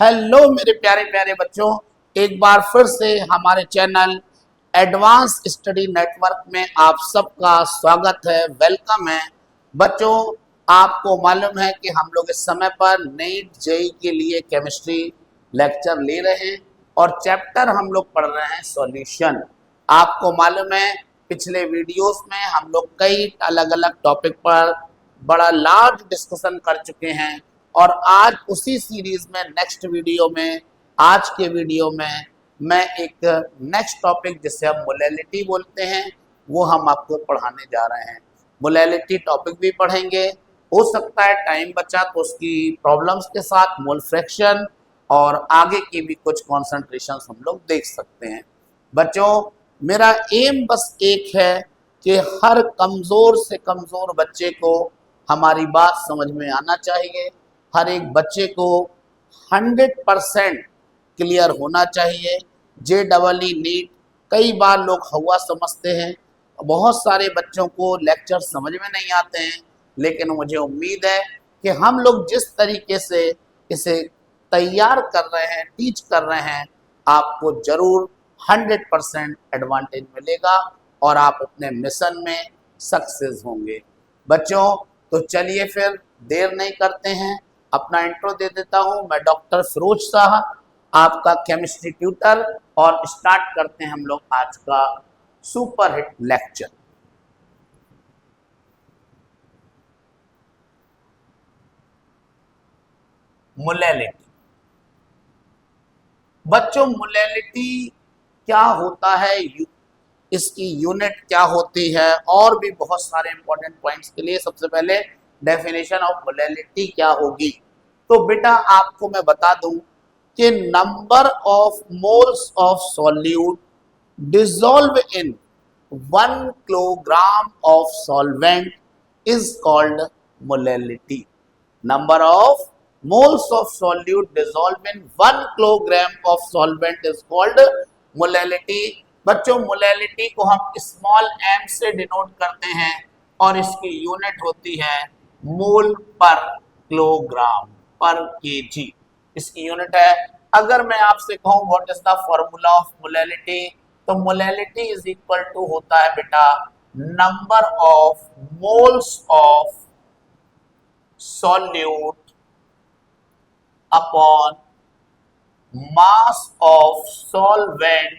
Hello मेरे प्यारे प्यारे बच्चों, एक बार फिर से हमारे चैनल एडवांस स्टडी नेटवर्क में आप सबका स्वागत है, वेलकम है। बच्चों, आपको मालूम है कि हम लोग इस समय पर नीट जेई के लिए केमिस्ट्री लेक्चर ले रहे हैं और चैप्टर हम लोग पढ़ रहे हैं सॉल्यूशन। आपको मालूम है पिछले वीडियोस में हम लोग कई अलग अलग टॉपिक पर बड़ा लार्ज डिस्कशन कर चुके हैं और आज उसी सीरीज में नेक्स्ट वीडियो में आज के वीडियो में मैं एक नेक्स्ट टॉपिक जिसे हम मोलैलिटी बोलते हैं वो हम आपको पढ़ाने जा रहे हैं। मोलैलिटी टॉपिक भी पढ़ेंगे, हो सकता है टाइम बचा तो उसकी प्रॉब्लम्स के साथ मोल फ्रैक्शन और आगे की भी कुछ कॉन्सेंट्रेशन हम लोग देख सकते हैं। बच्चों, मेरा एम बस एक है कि हर कमज़ोर से कमज़ोर बच्चे को हमारी बात समझ में आना चाहिए। हर एक बच्चे को 100% क्लियर होना चाहिए। जे डबल ई नीट कई बार लोग हवा समझते हैं, बहुत सारे बच्चों को लेक्चर समझ में नहीं आते हैं, लेकिन मुझे उम्मीद है कि हम लोग जिस तरीके से इसे तैयार कर रहे हैं, टीच कर रहे हैं, आपको ज़रूर 100% एडवांटेज मिलेगा और आप अपने मिशन में सक्सेस होंगे। बच्चों, तो चलिए फिर देर नहीं करते हैं, अपना इंट्रो दे देता हूं। मैं डॉक्टर फिरोज शाह, आपका केमिस्ट्री ट्यूटर, और स्टार्ट करते हैं हम लोग आज का सुपर हिट लेक्चर। मोलैलिटी। बच्चों, मोलैलिटी क्या होता है, इसकी यूनिट क्या होती है, और भी बहुत सारे इंपॉर्टेंट पॉइंट्स के लिए सबसे पहले डेफिनेशन ऑफ मोलैलिटी क्या होगी। तो बेटा आपको मैं बता दूं कि number of moles of solute dissolve in 1 kilogram of solvent is called molality. Number of moles of solute dissolved in 1 kilogram of solvent is called molality। बच्चों, मोलैलिटी को हम स्मॉल m से डिनोट करते हैं और इसकी यूनिट होती है मोल पर किलोग्राम पर केजी। इसकी यूनिट है। अगर मैं आपसे कहूं what is the formula of molality, तो मोलैलिटी इज इक्वल टू होता है बेटा number of moles of solute upon mass of solvent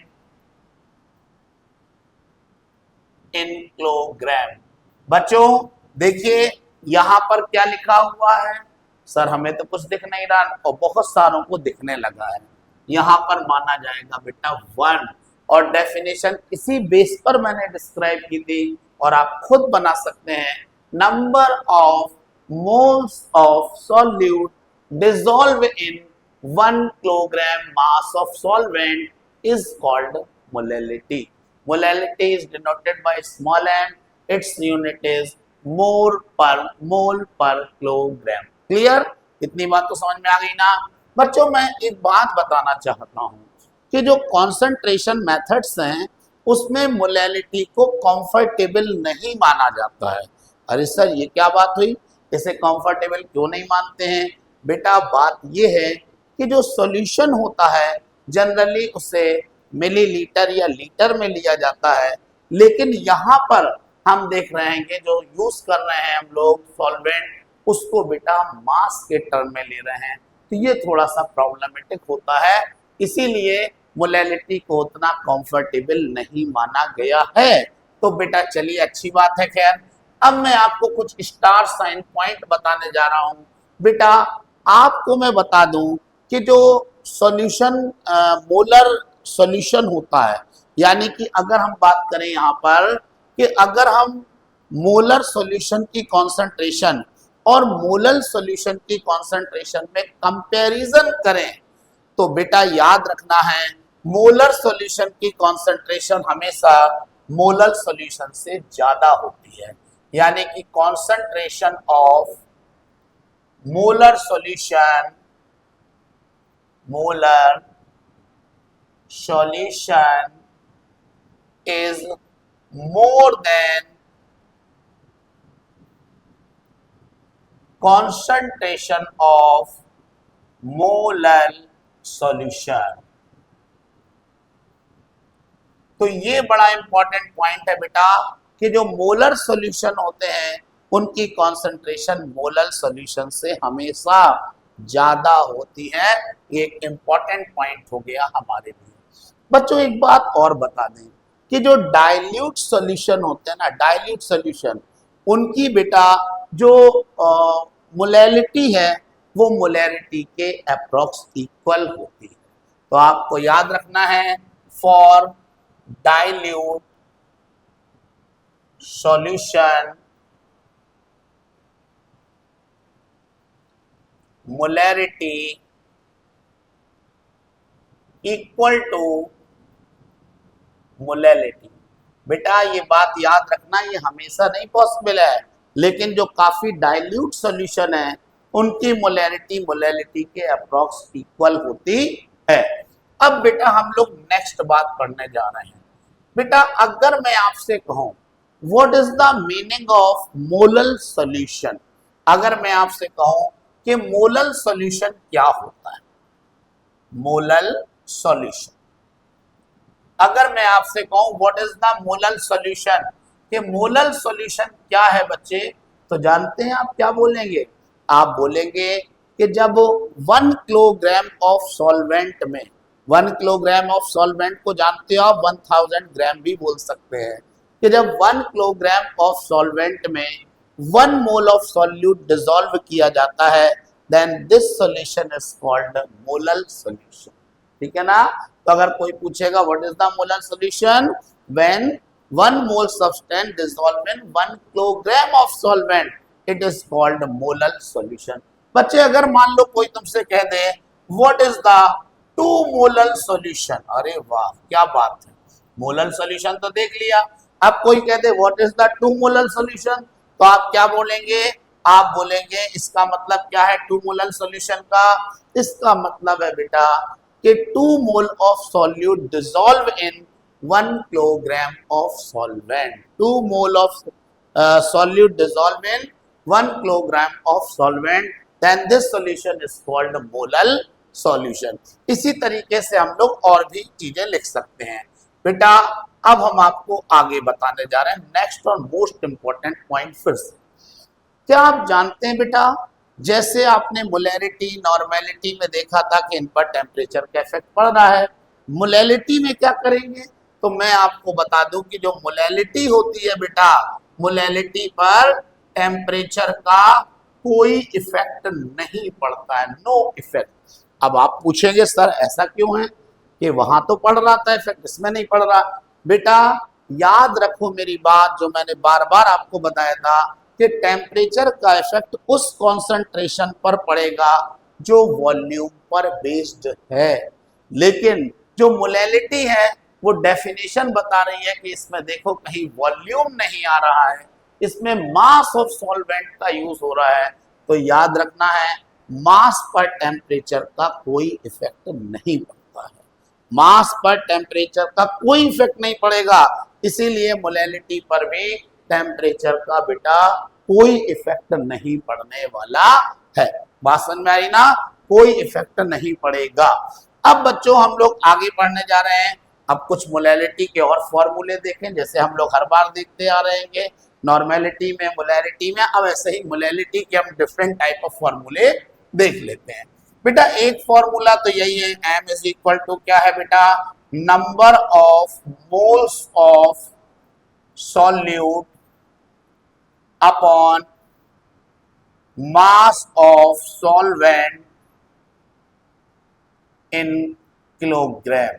in kilogram। बच्चों देखिए यहां पर क्या लिखा हुआ है। सर हमें तो कुछ दिख नहीं रहा और बहुत सारों को दिखने लगा है। यहां पर माना जाएगा बेटा 1, और डेफिनेशन इसी बेस पर मैंने डिस्क्राइब की थी और आप खुद बना सकते हैं। Number of moles of solute dissolve in 1 kilogram mass of solvent is called molality। Molality is denoted by small m, its unit is mole per kilogram। Clear? इतनी बात तो समझ में आ गई ना। बच्चों, मैं एक बात बताना चाहता हूं कि जो कॉन्सेंट्रेशन मेथड्स हैं उसमें मोलैलिटी को कंफर्टेबल नहीं माना जाता है। अरे सर ये क्या बात हुई, इसे कंफर्टेबल क्यों नहीं मानते हैं? बेटा बात यह है कि जो सॉल्यूशन होता है जनरली उसे मिलीलीटर या लीटर में लिया जाता है, लेकिन यहाँ पर हम देख रहे हैं कि जो यूज कर रहे हैं हम लोग सॉल्वेंट, उसको बेटा मास के टर्म में ले रहे हैं, तो ये थोड़ा सा प्रॉब्लमेटिक होता है। इसीलिए मोलैलिटी को उतना कंफर्टेबल नहीं माना गया है। तो बेटा चलिए अच्छी बात है। खैर, अब मैं आपको कुछ स्टार साइन पॉइंट बताने जा रहा हूँ। बेटा आपको मैं बता दूं कि जो सॉल्यूशन मोलर सॉल्यूशन होता है, यानी कि अगर हम बात करें यहाँ पर कि अगर हम मोलर सॉल्यूशन की कॉन्सेंट्रेशन और मोलर सॉल्यूशन की कॉन्सेंट्रेशन में कंपैरिजन करें, तो बेटा याद रखना है मोलर सॉल्यूशन की कॉन्सेंट्रेशन हमेशा मोलर सॉल्यूशन से ज्यादा होती है। यानी कि concentration of molar solution is more than concentration of molar solution. तो ये बड़ा इंपॉर्टेंट पॉइंट है बेटा कि जो मोलर सॉल्यूशन होते हैं उनकी कॉन्सेंट्रेशन मोलर सॉल्यूशन से हमेशा ज्यादा होती है। ये एक इंपॉर्टेंट पॉइंट हो गया हमारे लिए। बच्चों एक बात और बता दें कि जो डाइल्यूट सॉल्यूशन होते हैं ना, डाइल्यूट सॉल्यूशन, उनकी बेटा जो मोलैलिटी है वो मोलैलिटी के अप्रोक्स इक्वल होती है। तो आपको याद रखना है, for dilute solution molarity equal to molality. बेटा ये बात याद रखना, ये हमेशा नहीं पॉसिबल है, लेकिन जो काफी डाइल्यूट सॉल्यूशन है उनकी मोलैरिटी मोलैलिटी के अप्रोक्स इक्वल होती है। अब बेटा हम लोग नेक्स्ट बात पढ़ने जा रहे हैं। बेटा अगर मैं आपसे कहूं what is the meaning of molal solution, अगर मैं आपसे कहूं कि मोलल सॉल्यूशन क्या होता है, मोलल सॉल्यूशन, अगर मैं आपसे कहूं what is the molal solution, कि मोलल सॉल्यूशन क्या है बच्चे, तो जानते हैं आप क्या बोलेंगे? आप बोलेंगे कि जब 1 किलोग्राम ऑफ सॉल्वेंट में, 1 किलोग्राम ऑफ सॉल्वेंट को जानते हो आप 1000 ग्राम भी बोल सकते हैं, कि जब 1 किलोग्राम ऑफ सॉल्वेंट में 1 मोल ऑफ सॉल्यूट डिसॉल्व किया जाता है, then this solution is called molal solution. ठीक है ना? तो अगर कोई पूछेगा what is the molar solution, when 1 mole substance dissolve in 1 kilogram of solvent, it is called molar solution. बच्चे अगर मान लो कोई तुमसे कह दे what is the 2 molar solution, अरे वाह क्या बात है, मोलर सॉल्यूशन तो देख लिया। अब कोई कह दे what is the 2 molar solution, तो आप क्या बोलेंगे? आप बोलेंगे इसका मतलब क्या है 2 मोलर सॉल्यूशन का? इसका मतलब है बेटा कि 2 mole of solute dissolve in 1 kilogram of solvent, 2 mole of solute dissolve in 1 kilogram of solvent, then this solution is called molal solution. इसी तरीके से हम लोग और भी चीजें लिख सकते हैं। बेटा अब हम आपको आगे बताने जा रहे हैं नेक्स्ट और मोस्ट इंपॉर्टेंट पॉइंट। फिर से क्या आप जानते हैं बेटा, जैसे आपने मोलैरिटी नॉर्मेलिटी में देखा था कि इन पर टेम्परेचर का इफेक्ट पड़ रहा है, मोलैलिटी में क्या करेंगे? तो मैं आपको बता दूं कि जो मोलैलिटी होती है बेटा, मोलैलिटी पर टेम्परेचर का कोई इफेक्ट नहीं पड़ता है, नो इफेक्ट। अब आप पूछेंगे सर ऐसा क्यों है कि वहां तो पड़ रहा था इफेक्ट, इसमें नहीं पड़ रहा? बेटा याद रखो मेरी बात जो मैंने बार बार आपको बताया था कि टेम्परेचर का इफेक्ट उस कॉन्सेंट्रेशन पर पड़ेगा जो वॉल्यूम पर बेस्ड है, लेकिन जो मोलैलिटी है वो डेफिनेशन बता रही है कि इसमें देखो कहीं वॉल्यूम नहीं आ रहा है, इसमें मास ऑफ सॉल्वेंट का यूज हो रहा है। तो याद रखना है मास पर टेम्परेचर का कोई इफेक्ट नहीं पड़ता है, मास पर टेम्परेचर का कोई इफेक्ट नहीं पड़ेगा, इसीलिए मोलैलिटी पर भी टेम्परेचर का बेटा कोई इफेक्ट नहीं पड़ने वाला है। बात समझ में आई ना? कोई इफेक्ट नहीं पड़ेगा। अब बच्चों हम लोग आगे बढ़ने जा रहे हैं। अब कुछ मोलैलिटी के और फॉर्मूले देखें, जैसे हम लोग हर बार देखते आ रहे हैं नॉर्मेलिटी में, मोलैरिटी में, अब ऐसे ही मोलैलिटी के हम डिफरेंट टाइप ऑफ फॉर्मूले देख लेते हैं। बेटा एक फॉर्मूला तो यही है, m इज इक्वल टू क्या है बेटा, number of moles of solute upon mass of solvent in kilogram.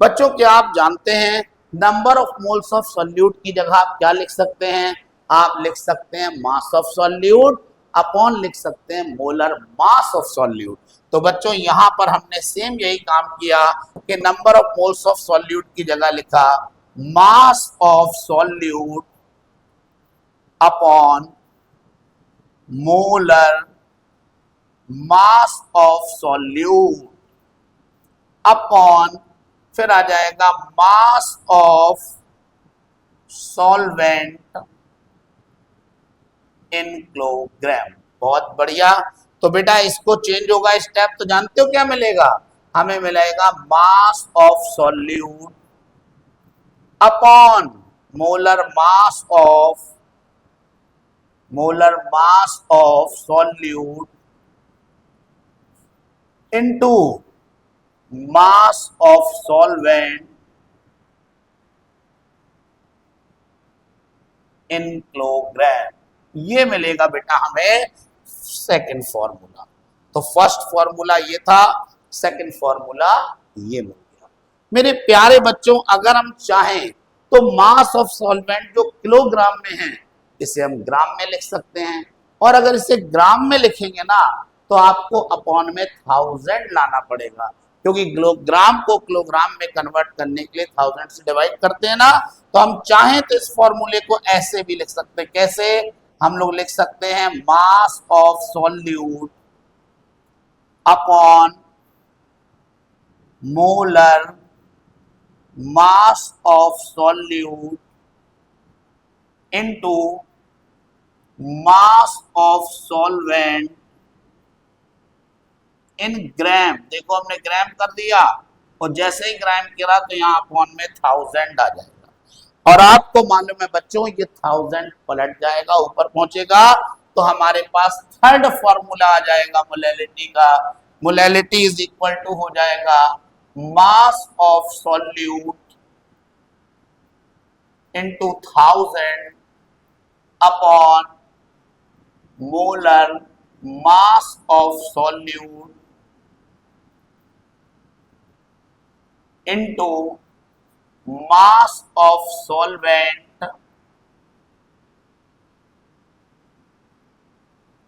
बच्चों क्या आप जानते हैं number of moles of solute की जगह आप क्या लिख सकते हैं? आप लिख सकते हैं मास ऑफ सॉल्यूट अपॉन लिख सकते हैं मोलर मास ऑफ सॉल्यूट। तो बच्चों यहां पर हमने सेम यही काम किया कि number of moles of solute की जगह लिखा मास of solute upon molar mass of solute upon फिर आ जाएगा mass of solvent in kilogram. बहुत बढ़िया। तो बेटा इसको चेंज होगा स्टेप, तो जानते हो क्या मिलेगा? हमें मिलेगा मास of solute upon molar mass of solute into mass of solvent in kilogram. ये मिलेगा बेटा हमें सेकंड फॉर्मूला। तो फर्स्ट फॉर्मूला ये था, सेकंड फॉर्मूला ये मिल गया। मेरे प्यारे बच्चों, अगर हम चाहें तो मास ऑफ सॉल्वेंट जो किलोग्राम में है इसे हम ग्राम में लिख सकते हैं, और अगर इसे ग्राम में लिखेंगे ना तो आपको अपॉन में 1000 लाना पड़ेगा, क्योंकि ग्राम को किलोग्राम में कन्वर्ट करने के लिए 1000 से डिवाइड करते हैं ना। तो हम चाहें तो इस फॉर्मूले को ऐसे भी लिख सकते हैं। कैसे? हम लोग लिख सकते हैं mass of solute upon molar mass of solute into mass of solvent in gram. देखो हमने ग्राम कर दिया, और जैसे ही ग्राम किया तो यहाँ अपॉन में 1000 आ जाएगा। और आपको मालूम है बच्चों, ये 1000 पलट जाएगा, ऊपर पहुंचेगा, तो हमारे पास थर्ड फॉर्मूला आ जाएगा मोलैलिटी का। मोलैलिटी इज इक्वल टू हो जाएगा mass of solute into 1000 upon molar mass of solute into mass of solvent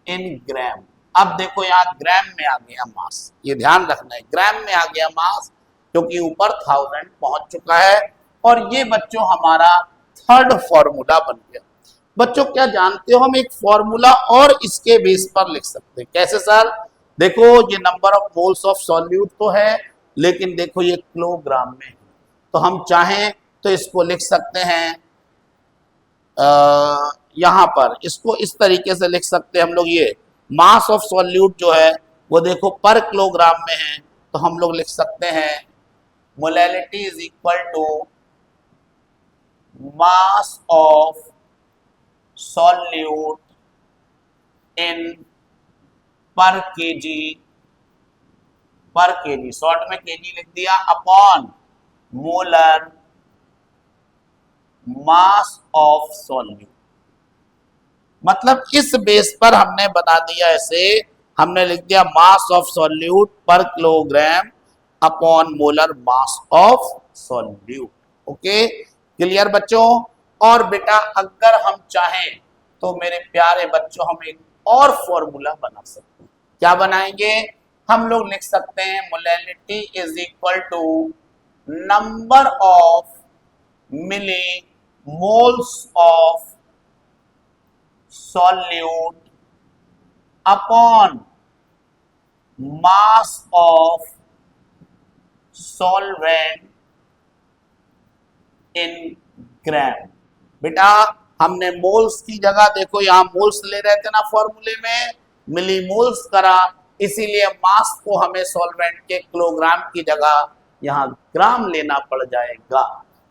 in gram. अब देखो यहां ग्राम में आ गया मास, ये ध्यान रखना है, ग्राम में आ गया मास, क्योंकि ऊपर 1000 पहुंच चुका है। और ये बच्चों हमारा थर्ड फॉर्मूला बन गया। बच्चों क्या जानते हो, हम एक फॉर्मूला और इसके बेस पर लिख सकते हैं। कैसे सर? देखो ये number of moles of solute तो है, लेकिन देखो ये किलोग्राम में है, तो हम चाहें तो इसको लिख सकते हैं यहां पर, इसको इस तरीके से लिख सकते हैं हम लोग। ये मास ऑफ सॉल्यूट जो है वो देखो पर किलोग्राम में है, तो हम लोग लिख सकते हैं molality is equal to mass of solute in per kg, short में केजी लिख दिया, upon molar mass of solute. मतलब इस बेस पर हमने बता दिया, ऐसे हमने लिख दिया मास ऑफ सॉल्यूट पर kilogram upon molar mass of solute. Okay, clear बच्चों? और बेटा अगर हम चाहें तो मेरे प्यारे बच्चों हम एक और फॉर्मूला बना सकते हैं। क्या बनाएंगे? हम लोग लिख सकते हैं molality is equal to number of millimoles of solute upon mass of solvent in gram। बेटा हमने मोल्स की जगह देखो यहां मोल्स ले रहे थे ना फॉर्मूले में, मिली मोल्स करा, इसीलिए मास को हमें सॉल्वेंट के किलोग्राम की जगह यहां ग्राम लेना पड़ जाएगा।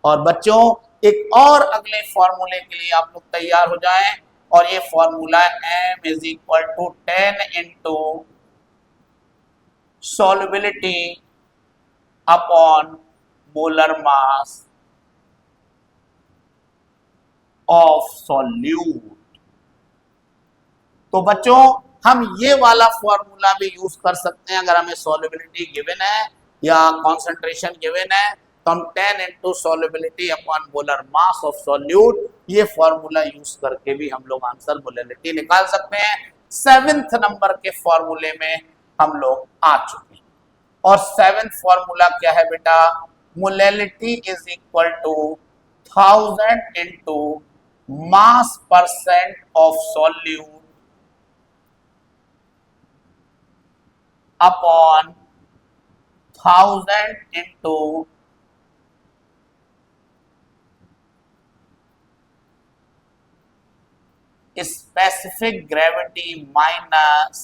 और बच्चों एक और अगले फॉर्मूले के लिए आप लोग तैयार हो जाएं, और ये formula m is equal to 10 into solubility upon molar mass of solute. तो बच्चों हम ये वाला फॉर्मूला भी यूज कर सकते हैं। अगर हमें सॉल्युबिलिटी गिवन है या कॉन्सेंट्रेशन गिवन है, तो हम 10 into solubility upon molar mass of solute, ये फॉर्मूला यूज करके भी हम लोग आंसर मोलैलिटी निकाल सकते हैं। 7th नंबर के फॉर्मूले में हम लोग आ चुके हैं। और 7th फॉर्मूला क्या है बेटा? Molality is equal to 1000 into mass percent of solute upon 1000 into specific gravity minus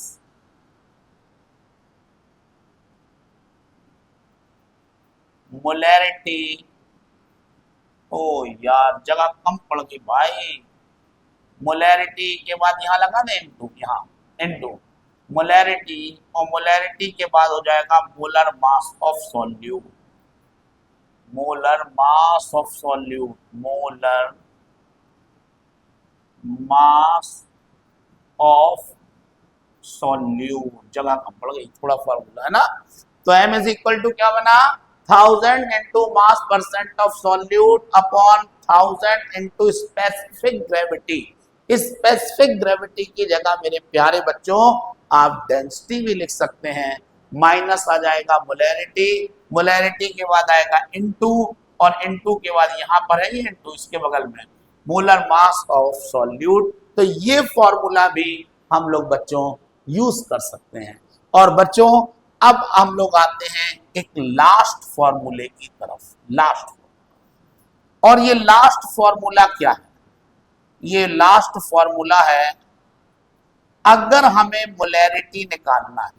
molarity, ओ यार जगह कम पड़ गई भाई, मोलैरिटी के बाद यहाँ लगा दे इनटू, यहाँ इनटू मोलैरिटी, और मोलैरिटी के बाद हो जाएगा molar mass of solute, molar mass of solute, molar mass of solute, जगह कम पड़ गई, थोड़ा फॉर्मूला है ना। तो m इज इक्वल टू क्या बना, 1000 into mass percent of solute upon 1000 into specific gravity. Specific gravity की जगह मेरे प्यारे बच्चों आप डेंसिटी भी लिख सकते हैं, माइनस आ जाएगा मोलैरिटी, मोलैरिटी के बाद आएगा इनटू, और इनटू के बाद यहाँ पर है ये इनटू, इसके बगल में मोलर मास ऑफ सॉल्यूट। तो ये फॉर्मूला भी हम लोग बच्चों यूज कर सकते हैं। और बच्चों अब हम लोग आते हैं एक लास्ट फॉर्मूले की तरफ, लास्ट, और ये लास्ट फॉर्मूला क्या है, ये लास्ट फॉर्मूला है अगर हमें मोलैरिटी निकालना है,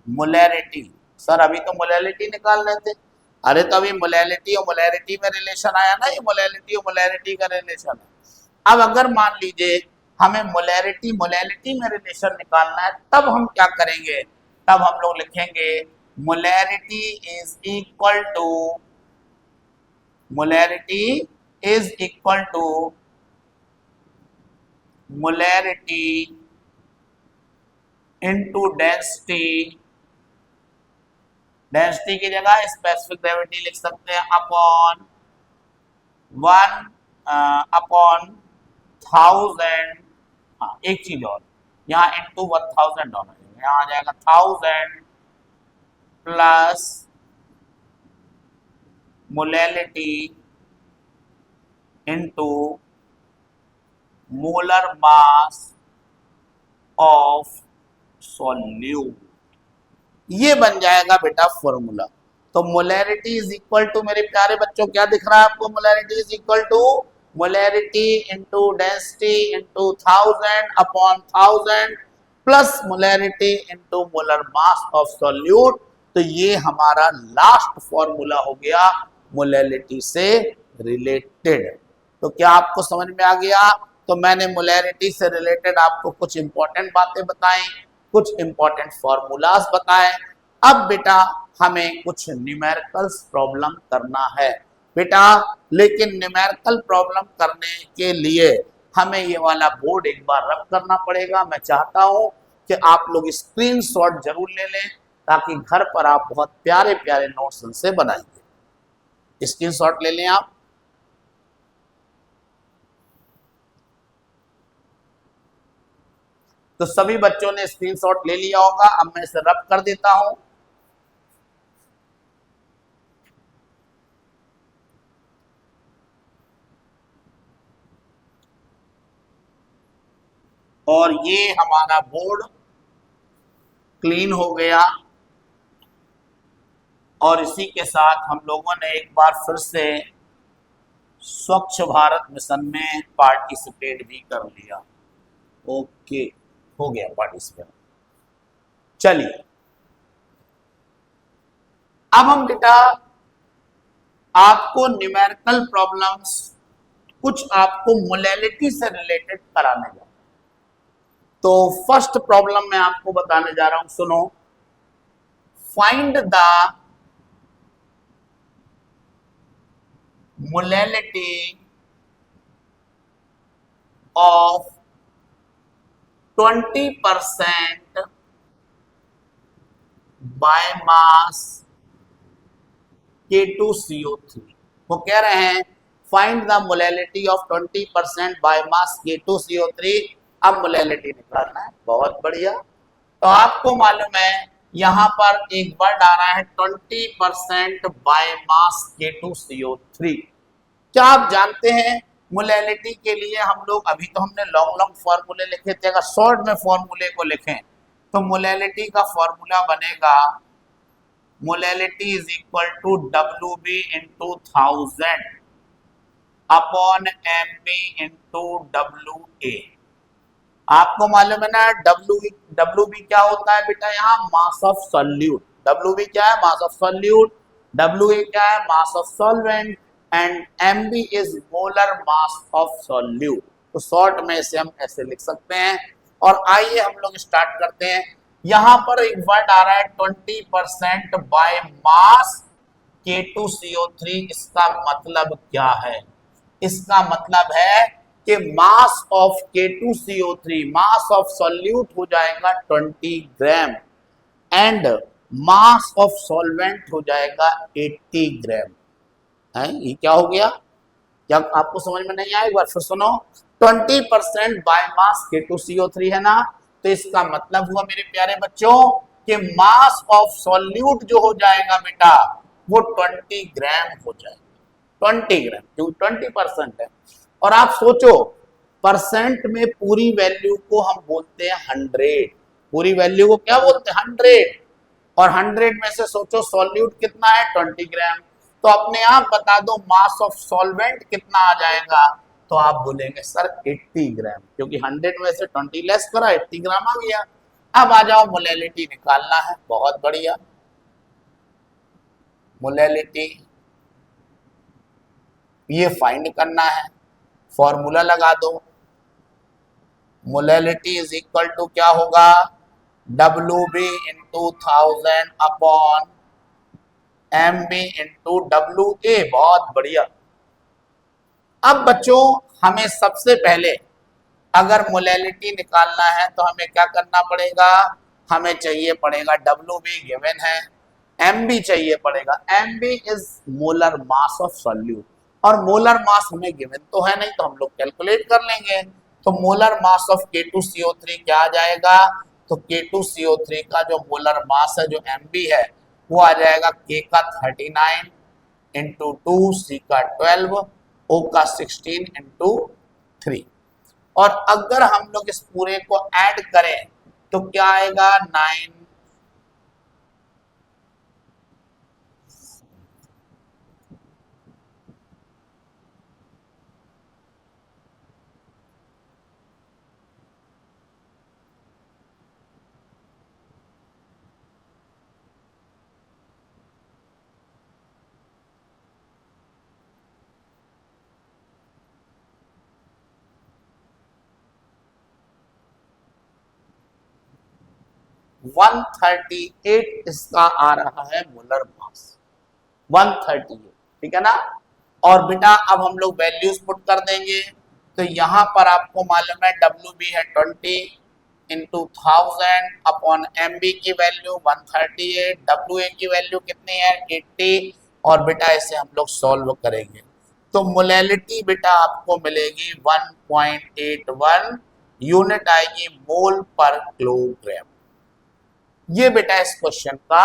मोलैरिटी, सर अभी तो मोलैरिटी निकाल रहे थे, अरे तो अभी मोलैरिटी और मोलैरिटी में रिलेशन आया ना, ये मोलैरिटी और मोलैरिटी का रिलेशन है। अब अगर मान लीजिए हमें मोलैरिटी मोलैरिटी में रिलेशन निकालना है, तब हम क्या करेंगे, तब हम लोग लिखेंगे molarity is equal to, molarity is equal to molarity into density, density की जगह स्पेसिफिक ग्रेविटी लिख सकते हैं, अपॉन 1 अपॉन 1000, हाँ एक चीज और, यहाँ इंटू 1000 होना चाहिए, यहाँ आ जाएगा 1000 plus molarity into molar mass of solute, ये बन जाएगा बेटा फॉर्मूला। तो मोलैरिटी इज इक्वल टू, मेरे प्यारे बच्चों क्या दिख रहा है आपको, molarity is equal to molarity into density into 1000 upon 1000 plus molarity into molar mass of solute. तो ये हमारा लास्ट फॉर्मूला हो गया मोलैरिटी से रिलेटेड। तो क्या आपको समझ में आ गया? तो मैंने मोलैरिटी से रिलेटेड आपको कुछ इंपॉर्टेंट बातें बताई, कुछ इंपॉर्टेंट फॉर्मूलाज बताए। अब बेटा हमें कुछ न्यूमेरिकल्स प्रॉब्लम करना है बेटा, लेकिन न्यूमेरिकल प्रॉब्लम करने के लिए हमें ये वाला बोर्ड एक बार रब करना पड़ेगा। मैं चाहता हूं कि आप लोग स्क्रीनशॉट जरूर ले लें, ताकि घर पर आप बहुत प्यारे प्यारे नोट्स उनसे बनाएंगे। स्क्रीनशॉट ले लें आप। तो सभी बच्चों ने स्क्रीनशॉट ले लिया होगा। अब मैं इसे रब कर देता हूं। और ये हमारा बोर्ड क्लीन हो गया। और इसी के साथ हम लोगों ने एक बार फिर से स्वच्छ भारत मिशन में पार्टिसिपेट भी कर लिया। ओके, हो गया पार्टिसिपेट। चलिए अब हम बेटा आपको न्यूमेरिकल प्रॉब्लम्स कुछ आपको मोलैरिटी से रिलेटेड कराने जा रहा हूं। तो फर्स्ट प्रॉब्लम मैं आपको बताने जा रहा हूं, सुनो। Find the molarity of 20% by mass K2CO3। वो कह रहे हैं find the molarity of 20% by mass K2CO3। अब मोलैरिटी निकालना है, बहुत बढ़िया। तो आपको मालूम है यहां पर एक वर्ड आ रहा है 20% बाय मास K2CO3। क्या आप जानते हैं मोलैरिटी के लिए हम लोग, अभी तो हमने लॉन्ग लॉन्ग फॉर्मूले लिखे थे, अगर शॉर्ट में फॉर्मूले को लिखें तो मोलैरिटी का फॉर्मूला बनेगा molarity is equal to WB into 1000 upon MB into WA। आपको मालूम है ना WB क्या होता है बेटा, यहाँ मास ऑफ सॉल्यूट। WB क्या है, मास ऑफ सॉल्यूट। WA क्या है? मास of solvent, and MB is molar mass of solute. तो शॉर्ट में इसे हम ऐसे लिख सकते हैं। और आइए हम लोग स्टार्ट करते हैं। यहां पर एक वर्ड आ रहा है 20% बाय मास K2CO3। इसका मतलब क्या है? इसका मतलब है कि mass of K2CO3, mass of solute हो जाएगा 20 ग्राम, एंड मास ऑफ सॉल्वेंट हो जाएगा 80 ग्राम। है ये क्या हो गया? क्या आपको समझ में नहीं आया? एक बार फिर सुनो। 20% बाय मास K2CO3 है ना, तो इसका मतलब हुआ मेरे प्यारे बच्चों कि मास ऑफ सॉल्यूट जो हो जाएगा बेटा वो 20 ग्राम हो जाएगा। 20 ग्राम क्योंकि 20% है। और आप सोचो, परसेंट में पूरी वैल्यू को हम बोलते हैं 100। पूरी वैल्यू को क्या बोलते हैं? 100। और 100 में से सोचो सॉल्यूट कितना है? 20 ग्राम। तो अपने आप बता दो मास ऑफ सॉल्वेंट कितना आ जाएगा? तो आप बोलेंगे सर 80 ग्राम, क्योंकि 100 में से 20 लेस करा 80 ग्राम आ गया। अब आ जाओ, मोलेलिटी निकालना है। बहुत बढ़िया, मोलेलिटी ये फाइंड करना है। फॉर्मूला लगा दो। मोलेलिटी इज इक्वल टू क्या होगा? WB into 1000 upon MB into WA। बहुत बढ़िया। अब बच्चों हमें सबसे पहले अगर मोलेलिटी निकालना है तो हमें क्या करना पड़ेगा? हमें चाहिए पड़ेगा WB गिवन है, MB चाहिए पड़ेगा। MB is molar mass of solute, और मोलर मास हमें गिवन तो है नहीं, तो हम लोग कैलकुलेट कर लेंगे। तो मोलर मास ऑफ K2CO3 क्या आ जाएगा? तो K2CO3 का जो मोलर मास है, जो MB है, वो आ जाएगा K का 39 इंटू 2, C का 12, O का 16 इंटू 3। और अगर हम लोग इस पूरे को ऐड करें तो क्या आएगा? 9। वन 138 इसका आ रहा है मोलर मास। 138, ठीक है ना। और बेटा अब हम लोग वैल्यूज पुट कर देंगे। तो यहां पर आपको मालूम है WB है 20 इंटू 1000 अपॉन MB की वैल्यू 138, WA की वैल्यू कितनी है? 80। और बेटा इसे हम लोग सॉल्व करेंगे तो मोलेलिटी बेटा आपको मिलेगी 1.81 यूनिट आएगी मोल पर किलोग्राम। ये बेटा इस क्वेश्चन का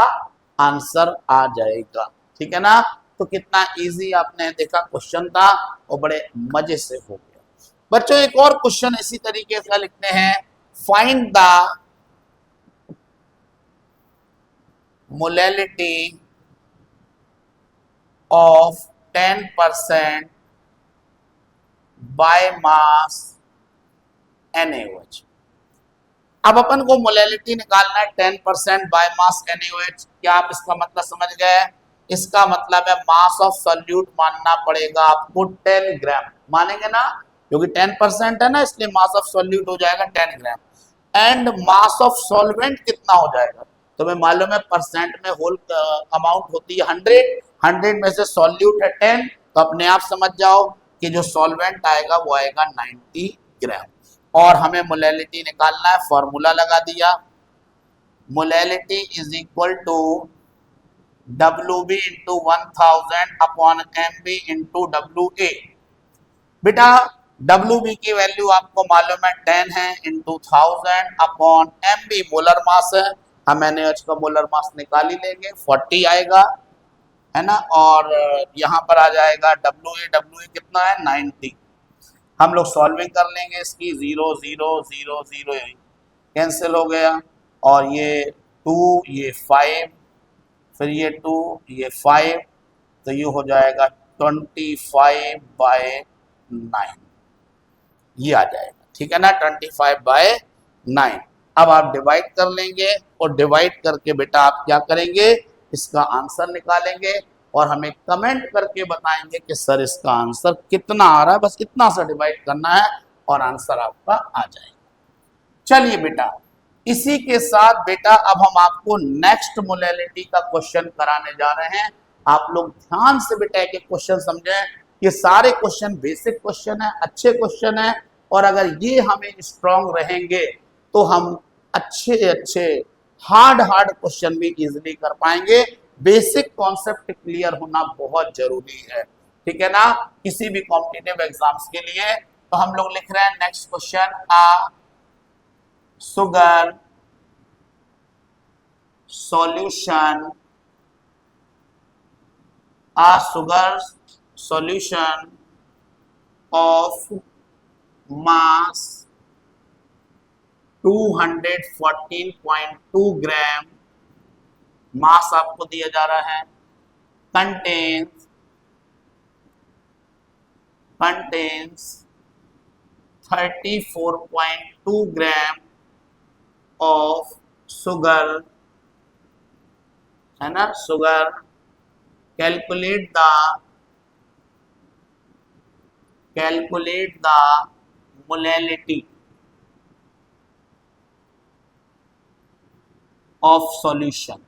आंसर आ जाएगा, ठीक है ना। तो कितना इजी आपने देखा क्वेश्चन था, और बड़े मजे से हो गया। बच्चों एक और क्वेश्चन इसी तरीके से लिखते हैं। Find the molality of 10% by mass NaOH। अब अपन को मोलेलिटी निकालना है 10% बाय मास NaOH। क्या आप इसका मतलब समझ गए? इसका मतलब है मास ऑफ सॉल्यूट मानना पड़ेगा आपको 10 ग्राम, मानेंगे ना, क्योंकि 10% है ना, इसलिए मास ऑफ सॉल्यूट हो जाएगा 10 ग्राम। एंड मास ऑफ सॉल्वेंट कितना हो जाएगा? तुम्हें मालूम है परसेंट में होल अमाउंट होती है 100, 100 में से सॉल्यूट है 10, तो अपने आप समझ जाओ कि जो सॉल्वेंट आएगा वो आएगा 90 ग्राम। और हमें मोलेलिटी निकालना है। फॉर्मूला लगा दिया। Molality is equal to WB into 1000 upon MB into WA। बेटा WB की वैल्यू आपको मालूम है 10 है into 1000 upon MB molar mass है। हम NaOH का मोलर मास निकाल ही लेंगे, 40 आएगा, है ना। और यहाँ पर आ जाएगा WA कितना है? 90। हम लोग सॉल्विंग कर लेंगे इसकी। 0 0 0 0 कैंसिल हो गया, और ये 2 ये 5, फिर ये 2 ये 5, तो ये हो जाएगा 25/9, ये आ जाएगा, ठीक है ना, 25/9। अब आप डिवाइड कर लेंगे, और डिवाइड करके बेटा आप क्या करेंगे? इसका आंसर निकालेंगे। और हमें कमेंट करके बताएंगे कि सर इसका आंसर कितना आ रहा है। बस इतना सा डिवाइड करना है और आंसर आपका आ जाएगा। चलिए बेटा, इसी के साथ बेटा अब हम आपको नेक्स्ट मोलैलिटी का क्वेश्चन कराने जा रहे हैं। आप लोग ध्यान से बेटा एक क्वेश्चन समझें। ये सारे क्वेश्चन बेसिक क्वेश्चन है, अच्छे क्वेश्चन है, और अगर ये हमें स्ट्रांग रहेंगे तो हम अच्छे अच्छे हार्ड क्वेश्चन भी इजीली कर पाएंगे। बेसिक कॉन्सेप्ट क्लियर होना बहुत जरूरी है, ठीक है ना, किसी भी कॉम्पिटिटिव एग्जाम्स के लिए। तो हम लोग लिख रहे हैं next question, sugar solution, a sugar solution of mass 214.2 ग्राम, मास आपको दिया जा रहा है, contains 34.2 ग्राम of sugar, है ना, sugar, calculate the molality of solution।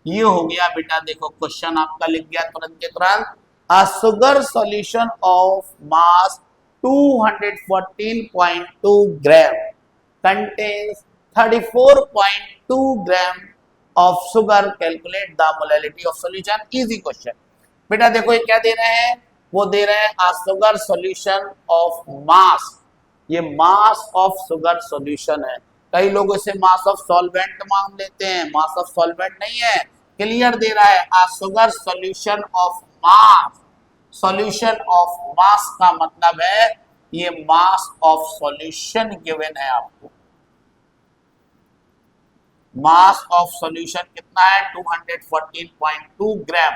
ये हो गया बेटा, देखो क्वेश्चन आपका लिख गया तुरंत के तुरंत, a sugar solution of mass 214.2 gram contains 34.2 gram of sugar, calculate the molality of solution। Easy question बेटा। देखो ये क्या दे रहे हैं, वो दे रहे हैं a sugar solution of mass, ये मास ऑफ सुगर सॉल्यूशन है। कई लोग इसे मास ऑफ सॉल्वेंट मान लेते हैं, मास ऑफ सॉल्वेंट नहीं है, क्लियर दे रहा है a sugar solution of mass। Solution of mass का मतलब है ये मास ऑफ सॉल्यूशन गिवन है आपको। मास ऑफ सॉल्यूशन कितना है, 214.2 gram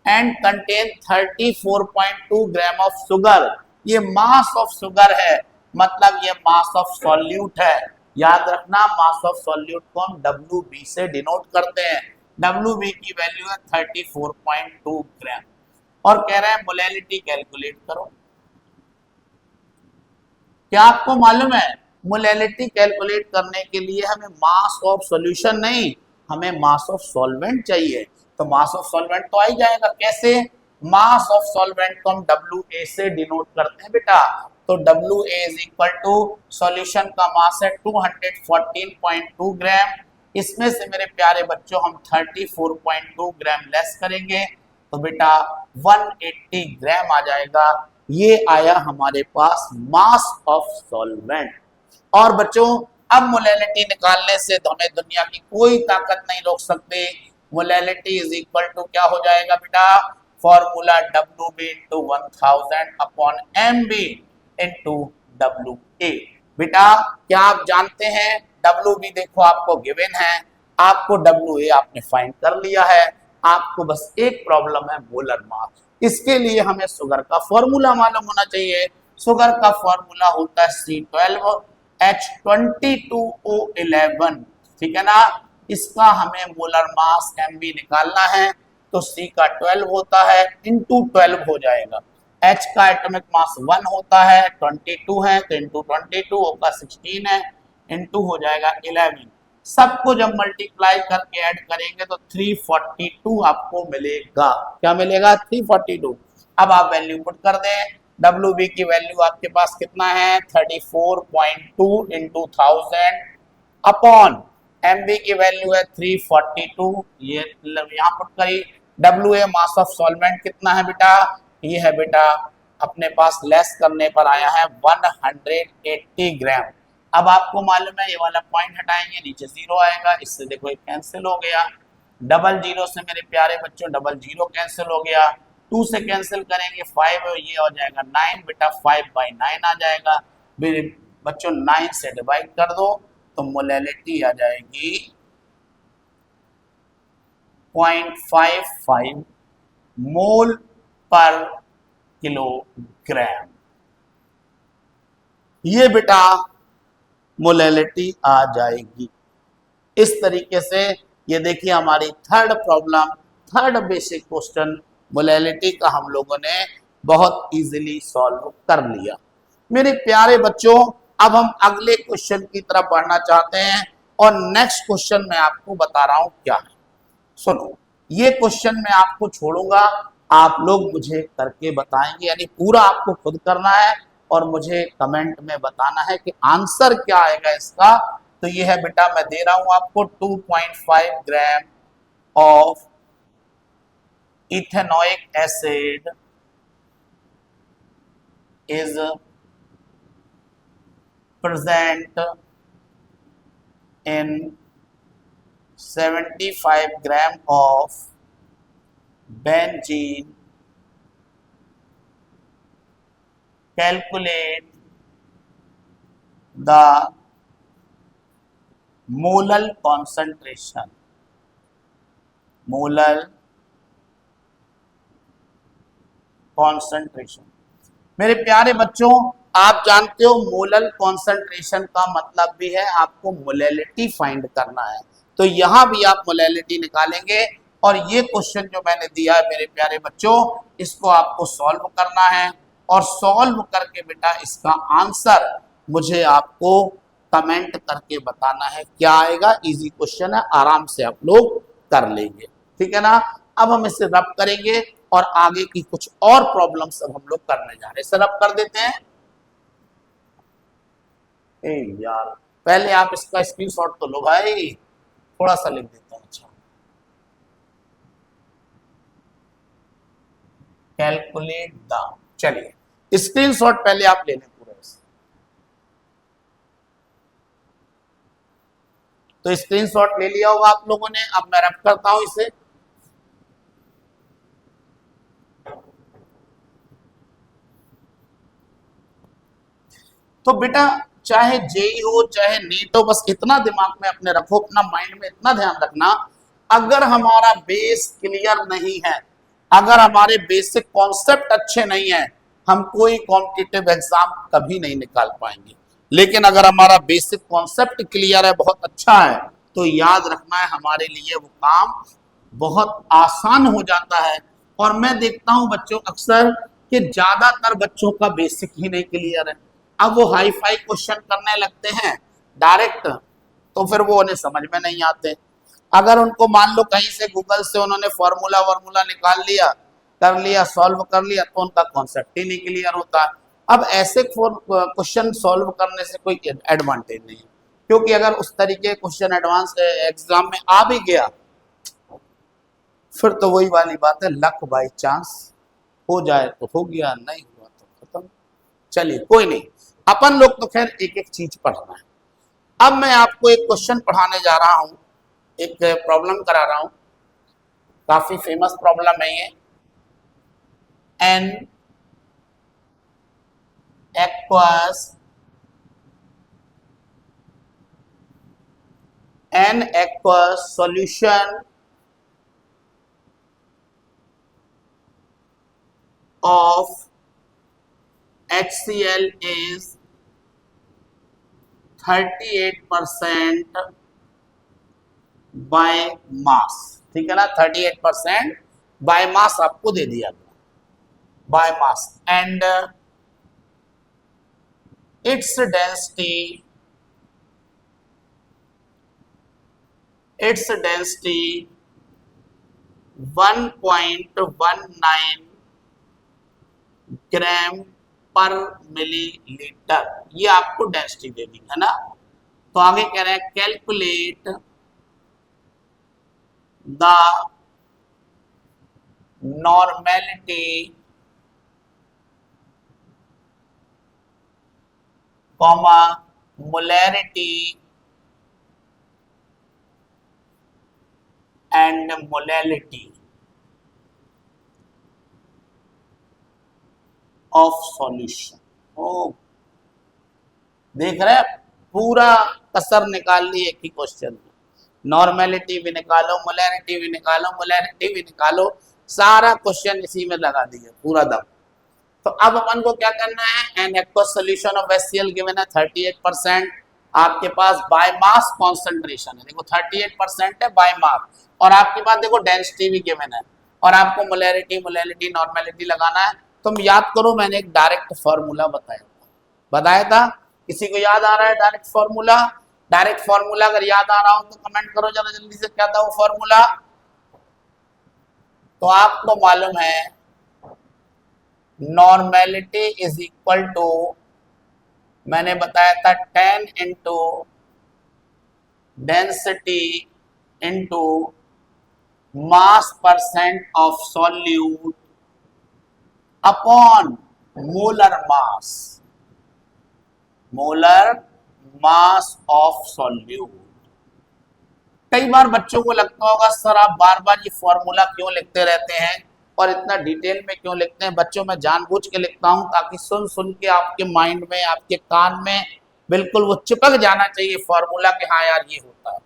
and contain 34.2 gram of sugar. ये मास ऑफ शुगर है, मतलब ये मास ऑफ सॉल्यूट है। याद रखना, मास ऑफ सॉल्यूट को हम WB से डिनोट करते हैं। WB की वैल्यू है 34.2 ग्राम। और कह रहे हैं मोलैलिटी कैलकुलेट करो। क्या आपको मालूम है, मोलैलिटी कैलकुलेट करने के लिए हमें मास ऑफ सॉल्यूशन नहीं, हमें मास ऑफ सॉल्वेंट चाहिए। तो मास ऑफ सॉल्वेंट तो आ ही जाएगा। कैसे, मास ऑफ सॉल्वेंट को हम WA से डिनोट करते हैं बेटा। तो WA is equal to solution का मास है 214.2 ग्राम, इसमें से मेरे प्यारे बच्चों हम 34.2 ग्राम लेस करेंगे तो बेटा 180 ग्राम आ जाएगा। ये आया हमारे पास मास ऑफ सॉल्वेंट। और बच्चों अब मोलैलिटी निकालने से तो हमें दुनिया की कोई ताकत नहीं रोक सकती। मोलैलिटी इज इक्वल टू क्या हो जाएगा बेटा, formula WB into 1000 upon MB into WA। बेटा क्या आप जानते हैं, WB देखो आपको गिवन है, आपको WA आपने फाइंड कर लिया है। आपको बस एक प्रॉब्लम है, मोलर मास। इसके लिए हमें शुगर का फॉर्मूला मालूम होना चाहिए। शुगर का फॉर्मूला होता है C12H22O11, ठीक है ना। इसका हमें मोलर मास MB निकालना है, तो C का 12 होता है, इंटू 12 हो जाएगा। H का एटॉमिक मास 1 होता है, 22 है, तो इंटू 22, O का 16 है, इंटू हो जाएगा 11। सबको जब मल्टीप्लाई करके ऐड करेंगे तो 342 आपको मिलेगा। क्या मिलेगा, 342। अब आप वैल्यू पुट कर दें। WB की वैल्यू आपके पास कितना है, 34.2 इंटू 1000 अपॉन MB की वैल्यू है 342। ये यहाँ पुट करी। WA मास ऑफ सॉल्वेंट कितना है बेटा, ये है बेटा अपने पास लेस करने पर आया है 180 ग्राम। अब आपको मालूम है ये वाला पॉइंट हटाएंगे, नीचे 0 आएगा, इससे देखो ये कैंसिल हो गया। डबल जीरो से मेरे प्यारे बच्चों डबल जीरो कैंसिल हो गया। 2 से कैंसिल करेंगे 5, ये हो जाएगा 9 बेटा, 5/9 आ जाएगा। बच्चों 9 से डिवाइड कर दो तो मोलैलिटी आ जाएगी 0.55 मोल पर किलोग्राम। ये बेटा मोलैलिटी आ जाएगी। इस तरीके से ये देखिए हमारी third problem third basic question molality का हम लोगों ने बहुत इजीली सॉल्व कर लिया। मेरे प्यारे बच्चों, अब हम अगले क्वेश्चन की तरफ बढ़ना चाहते हैं और नेक्स्ट क्वेश्चन मैं आपको बता रहा हूं क्या है। सुनो, ये क्वेश्चन मैं आपको छोड़ूंगा, आप लोग मुझे करके बताएंगे, यानी पूरा आपको खुद करना है और मुझे कमेंट में बताना है कि आंसर क्या आएगा इसका। तो ये है बेटा, मैं दे रहा हूं आपको 2.5 gram of ethanoic acid is present in 75 gram of benzene. Calculate the molar concentration. Molar concentration. मेरे प्यारे बच्चों, आप जानते हो मोलल कॉन्सेंट्रेशन का मतलब भी है आपको मोलैलिटी फाइंड करना है। तो यहां भी आप मोलैलिटी निकालेंगे और ये क्वेश्चन जो मैंने दिया है मेरे प्यारे बच्चों, इसको आपको सॉल्व करना है और सॉल्व करके बेटा इसका आंसर मुझे आपको कमेंट करके बताना है क्या आएगा। इजी क्वेश्चन है, आराम से आप लोग कर लेंगे, ठीक है ना। अब हम इसे रब करेंगे और आगे की कुछ और प्रॉब्लम सब हम लोग करने जा रहे हैं। इसे रब कर देते हैं। यार पहले आप इसका स्क्रीनशॉट तो लो भाई, थोड़ा सा लिख देता हूं। अच्छा, कैलकुलेट द, चलिए स्क्रीनशॉट पहले आप ले लें पूरा इसे। तो स्क्रीनशॉट ले लिया होगा आप लोगों ने। अब मैं रब करता हूं इसे। तो बेटा चाहे जेई हो चाहे नीट हो, बस इतना दिमाग में अपने रखो, अपना माइंड में इतना ध्यान रखना, अगर हमारा बेस क्लियर नहीं है, अगर हमारे बेसिक कॉन्सेप्ट अच्छे नहीं है, हम कोई कॉम्पिटिटिव एग्जाम कभी नहीं निकाल पाएंगे। लेकिन अगर हमारा बेसिक कॉन्सेप्ट क्लियर है, बहुत अच्छा है, तो याद रखना है हमारे लिए वो काम बहुत आसान हो जाता है। और मैं देखता हूं बच्चों अक्सर कि ज्यादातर बच्चों का बेसिक ही नहीं क्लियर है। अब वो हाई फाई क्वेश्चन करने लगते हैं डायरेक्ट, तो फिर वो उन्हें समझ में नहीं आते। अगर उनको मान लो कहीं से गूगल से उन्होंने फॉर्मूला वर्मूला निकाल लिया, कर लिया, सॉल्व कर लिया, तो उनका कॉन्सेप्ट ही नहीं क्लियर होता। अब ऐसे क्वेश्चन सॉल्व करने से कोई एडवांटेज नहीं है, क्योंकि अगर उस तरीके क्वेश्चन एडवांस एग्जाम में आ भी गया, फिर तो वही वाली बात है, लक बाई चांस, हो जाए तो हो गया, नहीं हुआ तो खत्म। चलिए कोई नहीं, अपन लोग तो खैर एक एक चीज पढ़ना है। अब मैं आपको एक क्वेश्चन पढ़ाने जा रहा हूं, एक प्रॉब्लम करा रहा हूं, काफी फेमस प्रॉब्लम है ये। An aqueous solution of HCl is 38% by mass, ठीक है ना। 38% बाय मास आपको दे दिया गया, by mass, and its density 1.19 ग्राम पर मिलीलीटर, ये आपको डेंसिटी दे दी है ना। तो आगे कह रहे हैं calculate the normality comma molarity and molality of solution. ओ देख रहे हैं, पूरा कसर निकाल ली एक ही क्वेश्चन में। नॉर्मेलिटी भी निकालो, मोलैरिटी भी निकालो, मोलैरिटी भी निकालो, सारा क्वेश्चन इसी में लगा दिया पूरा दम। तो अब अपन को क्या करना है, an aqueous solution of HCl given है 38%। आपके पास बाय मास कॉन्सेंट्रेशन है, देखो 38% है बाय मास, और आपके पास देखो डेंसिटी भी गिवन है, और आपको मोलैरिटी मोलैलिटी नॉर्मेलिटी लगाना है। तुम याद करो, मैंने एक डायरेक्ट फॉर्मूला बताया था। किसी को याद आ रहा है डायरेक्ट फॉर्मूला? डायरेक्ट फॉर्मूला अगर याद आ रहा हो तो कमेंट करो जरा जल्दी से, क्या था वो फॉर्मूला? तो आपको मालूम है नॉर्मेलिटी इज इक्वल टू, मैंने बताया था 10 into density into mass percent of solute upon molar mass of solute. कई बार बच्चों को लगता होगा सर आप बार बार ये फॉर्मूला क्यों लिखते रहते हैं और इतना डिटेल में क्यों लिखते हैं? बच्चों, मैं जानबूझ के लिखता हूं ताकि सुन सुन के आपके माइंड में, आपके कान में बिल्कुल वो चिपक जाना चाहिए फॉर्मूला कि हाँ यार ये होता है।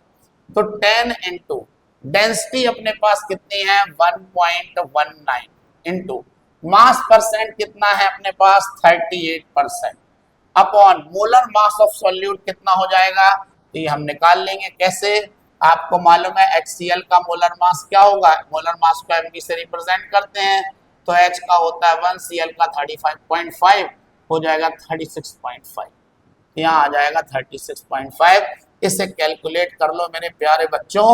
तो 10 इंटू डेंसिटी अपने पास कितनी है 1.19 इंटू मास परसेंट कितना है अपने पास 38% upon molar mass of solute कितना हो जाएगा, तो ये हम निकाल लेंगे। कैसे? आपको मालूम है HCl का मोलर मास क्या होगा, मोलर मास को mg से रिप्रेजेंट करते हैं, तो H का होता है 1, Cl का 35.5 हो जाएगा 36.5, यहाँ आ जाएगा 36.5। इसे कैलकुलेट कर लो मेरे प्यारे बच्चों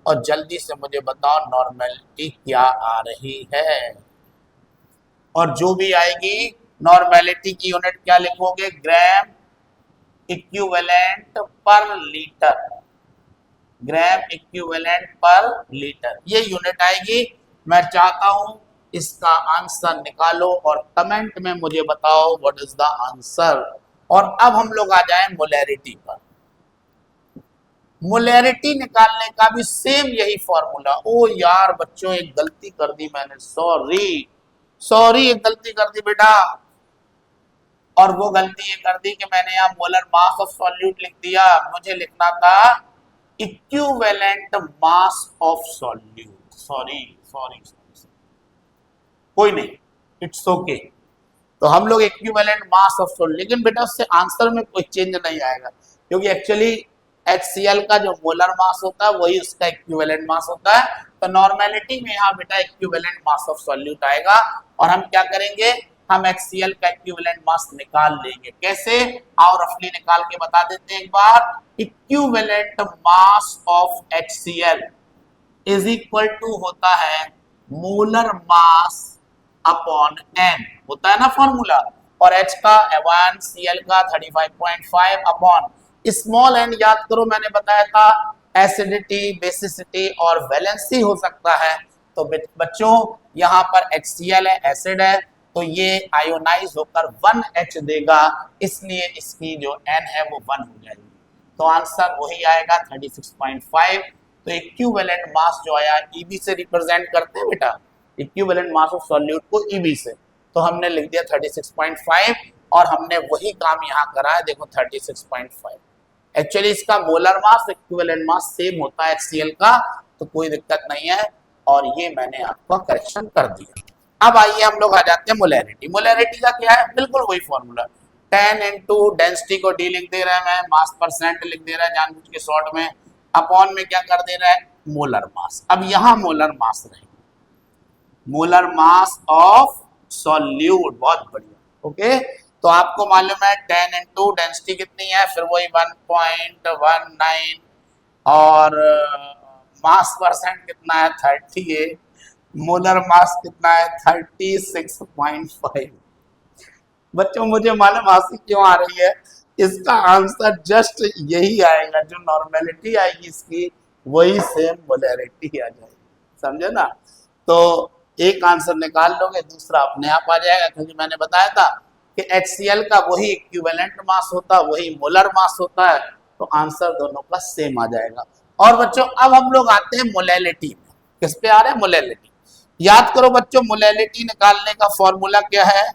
और जल्दी से मुझे बताओ नॉर्मेलिटी क्या आ रही है। और जो भी आएगी नॉर्मेलिटी की यूनिट क्या लिखोगे, ग्राम इक्विवेलेंट पर लीटर, ग्राम इक्विवेलेंट पर लीटर, ये यूनिट आएगी। मैं चाहता हूं इसका आंसर निकालो और कमेंट में मुझे बताओ व्हाट इज द आंसर। और अब हम लोग आ जाएं मोलैरिटी पर। मोलैरिटी निकालने का भी सेम यही फॉर्मूला। ओ यार बच्चों, एक गलती कर दी मैंने, सॉरी एक गलती कर दी बेटा। और वो गलती ये कर दी कि मैंने यहाँ मोलर मास ऑफ सॉल्यूट लिख दिया, मुझे लिखना था equivalent mass of solute. Sorry, कोई नहीं, इट्स ओके। तो हम लोग इक्विवेलेंट मास ऑफ सॉल्यूट, लेकिन बेटा उससे आंसर में कोई चेंज नहीं आएगा, क्योंकि एक्चुअली HCl का जो मोलर मास होता है वही उसका इक्विवेलेंट मास होता है। तो नॉर्मेलिटी में यहाँ बेटा इक्विवेलेंट मास ऑफ सॉल्यूट आएगा, और हम क्या करेंगे, हम HCl का इक्विवेलेंट मास निकाल लेंगे। कैसे? आओ रफली निकाल के बता देते हैं एक बार। Equivalent mass of HCl is equal to होता है मोलर मास अपॉन n, होता है ना फॉर्मूला, और H का 1, Cl का 35.5 अपॉन स्मॉल n, याद करो मैंने बताया था एसिडिटी, बेसिसिटी और वैलेंसी हो सकता है। तो बच्चों यहाँ पर HCl है, एसिड है, तो ये आयोनाइज होकर 1H देगा, इसलिए इसकी जो n है वो 1 हो जाएगी। तो आंसर वही आएगा 36.5। तो इक्विवेलेंट मास जो आया EB से रिप्रेजेंट करते हैं बेटा, इक्विवेलेंट मास ऑफ सॉल्यूट को EB से, तो हमने लिख दिया 36.5 और हमने वही काम यहाँ करा है, देखो 36.5। एक्चुअली इसका molar mass equivalent mass same होता है HCl का, तो कोई दिक्कत नहीं है, और ये मैंने आपका करेक्शन कर दिया। अब आइए हम लोग आ जाते हैं मोलैरिटी। मोलैरिटी का क्या है, बिल्कुल वही फॉर्मूला, 10 इंटू डेंसिटी को D लिख दे रहा है, मैं मास परसेंट लिख दे रहा है जानबूझ के शॉर्ट में, अपॉन में क्या कर दे रहा है मोलर मास। अब यहाँ मोलर मास रहेगा, मोलर मास ऑफ सॉल्यूट, बहुत बढ़िया। ओके, तो आपको मालूम है 10 इंटू डेंसिटी कितनी है, फिर वही 1.19, और मास परसेंट कितना है 38, मोलर मास कितना है 36.5। बच्चों मुझे मालूम हंसी क्यों आ रही है, इसका आंसर जस्ट यही आएगा, जो नॉर्मेलिटी आएगी इसकी वही सेम मोलैरिटी आ जाएगी, समझे ना। तो एक आंसर निकाल लोगे, दूसरा अपने आप आ जाएगा, क्योंकि मैंने बताया था कि HCl का वही इक्विवेलेंट मास होता है, वही मोलर मास होता है, तो आंसर दोनों का सेम आ जाएगा। और बच्चों अब हम लोग आते हैं मोलैलिटी में। किस पे आ रहे हैं, मोलैलिटी। याद करो बच्चों, मोलैलिटी निकालने का फॉर्मूला क्या है,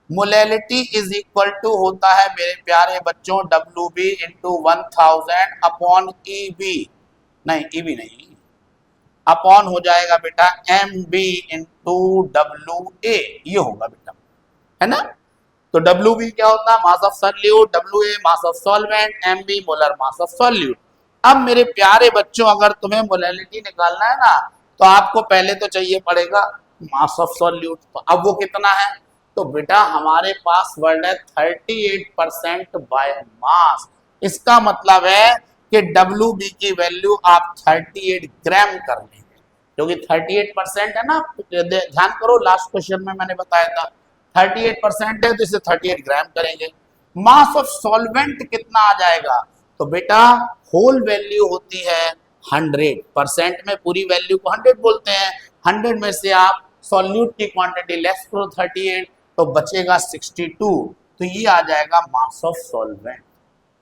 मोलैलिटी इज इक्वल टू होता है मेरे प्यारे बच्चों WB इंटू 1000 अपॉन EB, नहीं EB नहीं, अपॉन हो जाएगा बेटा MB इंटू WA, ये होगा बेटा, है ना। तो WB क्या होता है? मास of solute, WA mass of solvent, MB molar mass of solute. अब मेरे प्यारे बच्चों, अगर तुम्हें मोलैलिटी निकालना है ना, तो आपको पहले तो चाहिए पड़ेगा मास ऑफ सॉल्यूट। अब वो कितना है? तो बेटा हमारे पास वर्ड है 38% बाय मास। इसका मतलब है कि WB की वैल्यू आप 38 ग्राम कर लेंगे, क्योंकि 38% है ना। ध्यान करो, लास्ट क्वेश्चन में मैंने बताया था 38% है, तो इसे 38 ग्राम करेंगे। मास ऑफ सॉल्वेंट कितना आ जाएगा? तो बेटा होल वैल्यू होती है 100%, में पूरी वैल्यू को 100 बोलते हैं। 100 में से आप सॉल्यूट की क्वांटिटी लेस करो 38, तो बचेगा 62। तो ये आ जाएगा मास ऑफ सॉल्वेंट।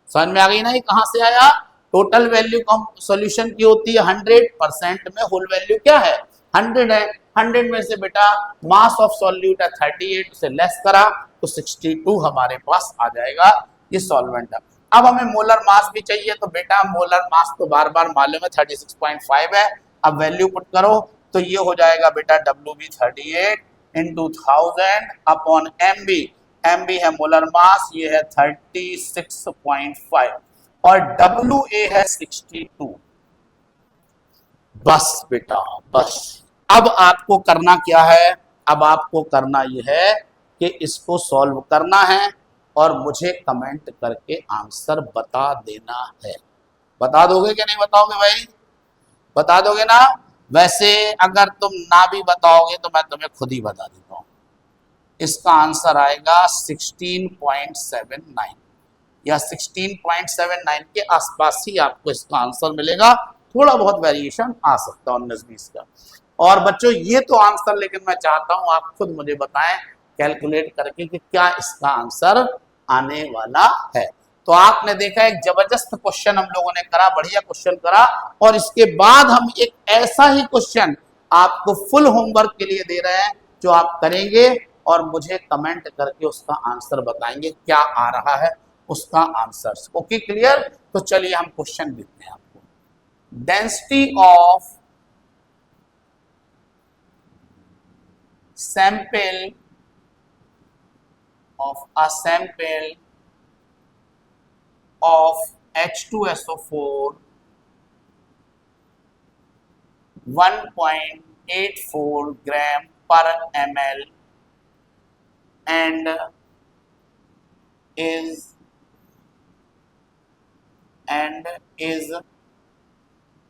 समझ में आ गई ना ये कहां से आया? टोटल वैल्यू सॉल्यूशन की होती है 100%, में होल वैल्यू क्या है? 100 है। 100 में से बेटा मास ऑफ सॉल्यूट है 38, से लेस करा तो 62 हमारे पास आ जाएगा। ये सॉल्वेंट है। अब हमें मोलर मास भी चाहिए, तो बेटा मोलर मास तो बार बार मालूम है 36.5 है। अब वैल्यू पुट करो तो ये हो जाएगा बेटा WB 38 into 1000 upon MB। MB है मोलर मास, ये है 36.5 और WA है 62। बस बेटा बस। अब आपको करना क्या है? अब आपको करना यह है कि इसको सॉल्व करना है और मुझे कमेंट करके आंसर बता देना है। बता दोगे कि नहीं बताओगे भाई? बता दोगे ना? वैसे अगर तुम ना भी बताओगे तो मैं तुम्हें खुद ही बता देता हूं। इसका आंसर आएगा 16.79 या 16.79 के आसपास ही आपको इसका आंसर मिलेगा। थोड़ा बहुत वेरिएशन आ सकता है 19-20 का। और बच्चों ये तो आंसर, लेकिन मैं चाहता हूं आप खुद मुझे बताएं कैलकुलेट करके कि क्या इसका आंसर आने वाला है। तो आपने देखा एक जबरदस्त क्वेश्चन हम लोगों ने करा, बढ़िया क्वेश्चन करा, और इसके बाद हम एक ऐसा ही क्वेश्चन आपको फुल होमवर्क के लिए दे रहे हैं जो आप करेंगे और मुझे कमेंट करके उसका आंसर बताएंगे क्या आ रहा है उसका आंसर। Okay clear? तो चलिए हम क्वेश्चन देखते हैं आपको। Density of sample of a sample of H2SO4 1.84 gram per ml and is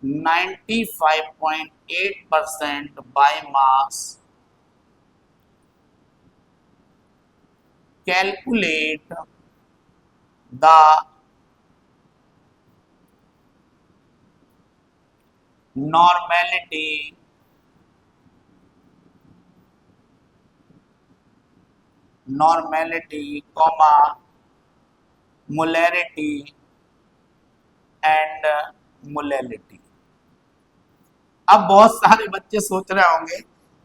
95.8% by mass. Calculate the normality comma molarity and molality। अब बहुत सारे बच्चे सोच रहे होंगे